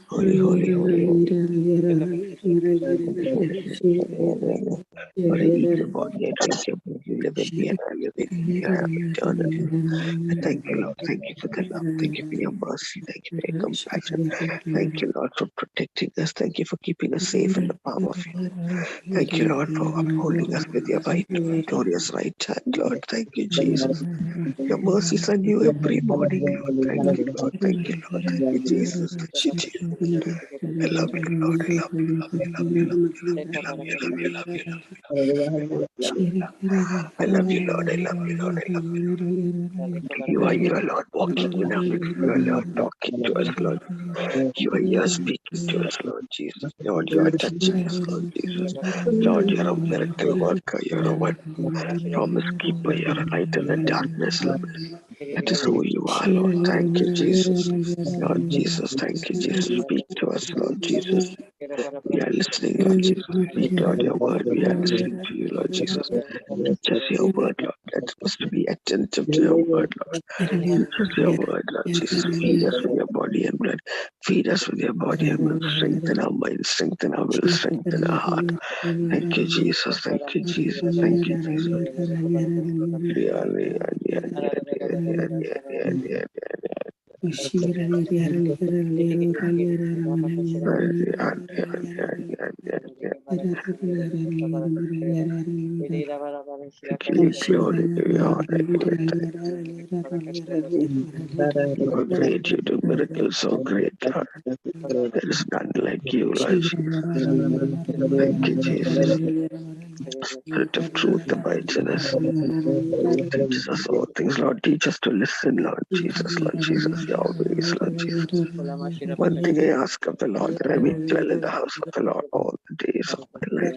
holy, holy, holy, holy, holy, holy, holy. For I eat your body, I drink your blood, you live in me and I live in you. I am eternally. I thank you, Lord. Thank you for the love. Thank you for your mercy. Thank you for your compassion. Thank you, Lord, for protecting us. Thank you for keeping us safe in the palm of your hand. Thank you, Lord, for upholding us with your right, glorious right hand, Lord. Thank you, Jesus. Your mercies are new every morning, Lord. Thank you, Lord. Thank you, Lord. Thank you, Jesus. Thank you, Jesus. I love you, Lord. I love you, love you, love you, love you, love you, love you, love you, love you, love you. I love you, Lord. I love you, Lord. I love you. You are here, Lord, walking in our midst. You are, Lord, talking to us, Lord. You are here speaking to us, Lord Jesus. Lord, you are touching us, Lord Jesus. Lord, you are a miracle worker. You are a one promise keeper. You are a light in the darkness, Lord. That is who you are, Lord. Thank you, Jesus. Lord Jesus, thank you, Jesus. Speak to us, Lord Jesus. We are listening, Lord Jesus. Speak, Lord, your word. We are listening to you, Lord Jesus. Teach us your word, Lord. Let us to be attentive to your word, Lord. Teach us your word, Lord Jesus. Feed us with your body and blood. Feed us with your body and blood. Strengthen our mind, strengthen our will, strengthen our heart. Thank you, Jesus. Thank you, Jesus. Thank you, Jesus. give you glory, give you honor, give you thanks. You are great, you do miracles so great, Lord. There is none like you, Lord Jesus. Thank you, Jesus. Spirit of truth abides in us. Teaches us all things, Lord. Teach us to listen, Lord Jesus, your ways, Lord Jesus. One thing I ask of the Lord, that I may dwell in the house of the Lord all the days of my life.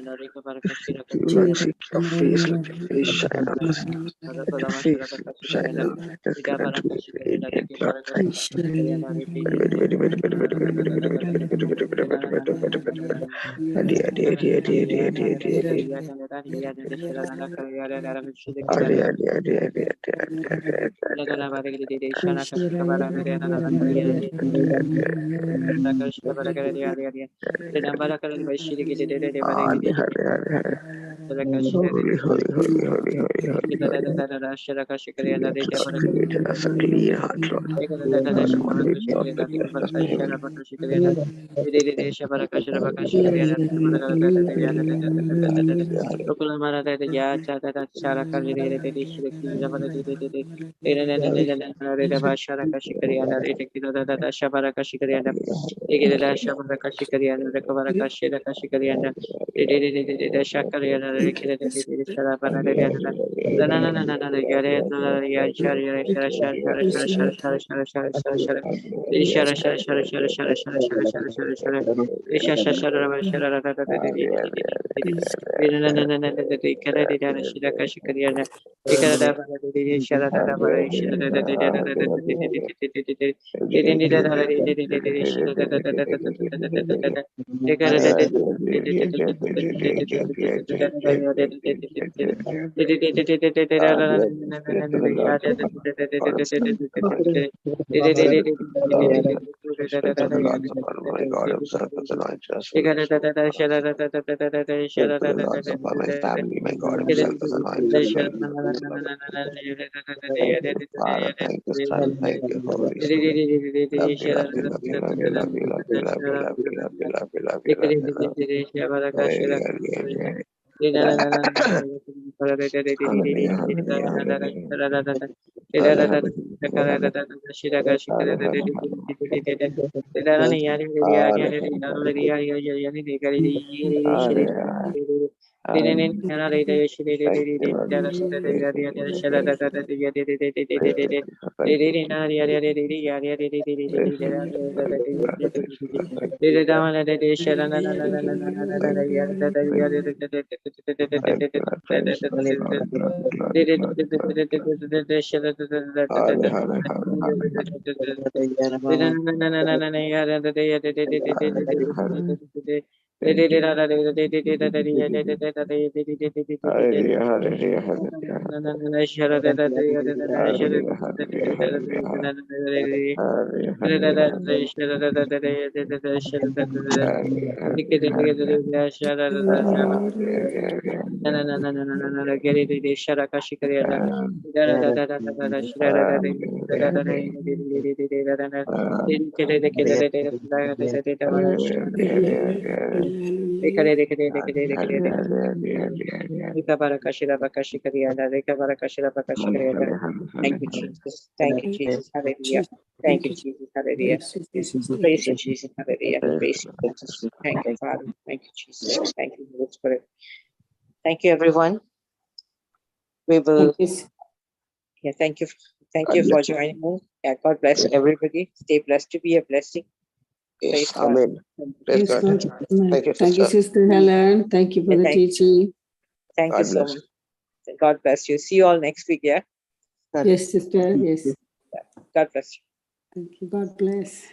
To seek you, Lord, seek your face, let your face shine on us. Let your face shine on us. Let us get into be radiant, Lord. Thank Holy, holy, holy, holy, holy, holy, holy. Create in us a clean heart, Lord. God, one without the just the him. Spirit of the Lord's upon my God, observe the Lord just for the soul. Spirit of the Lord's upon my family, my God himself is anointed just for the Thank you, Father. Thank you, Son. Thank you, Holy Spirit. Love you, love you, love you, love you, love you, love you, love you, love you, love you, love you, love you, love you, love you. Hallelujah, hallelujah, hallelujah. Thank you, Lord Jesus. Praise you, praise you, praise you, thank you, praise you, thank you, Lord, praise you, Lord, thank you, Lord, thank you, Lord, thank you, thank you, Lord, praise you, Lord, glory, glory, glory, glory, glory, glory. Hallelujah, hallelujah, hallelujah, hallelujah, hallelujah. Thank you, Lord. Hallelujah, hallelujah, hallelujah, hallelujah, hallelujah, hallelujah, hallelujah, hallelujah, Thank you, Jesus. Thank you, Jesus. Hallelujah. Thank you, Jesus. Hallelujah. Praise you, Jesus. Hallelujah. Praise you, Jesus. Thank you, Father. Thank you, Jesus. Thank you, Holy Spirit. Thank you, everyone. We will. Yeah, thank you. Thank you for joining us. Yeah, God bless everybody. Stay blessed to be a blessing. Yes, amen. Praise God. Thank you, Thank you, Sister Helen. Thank you for the teaching. Thank you so much. God bless you. See you all next week, yeah? Yes, Sister. Yes. God bless you. Thank you. God bless.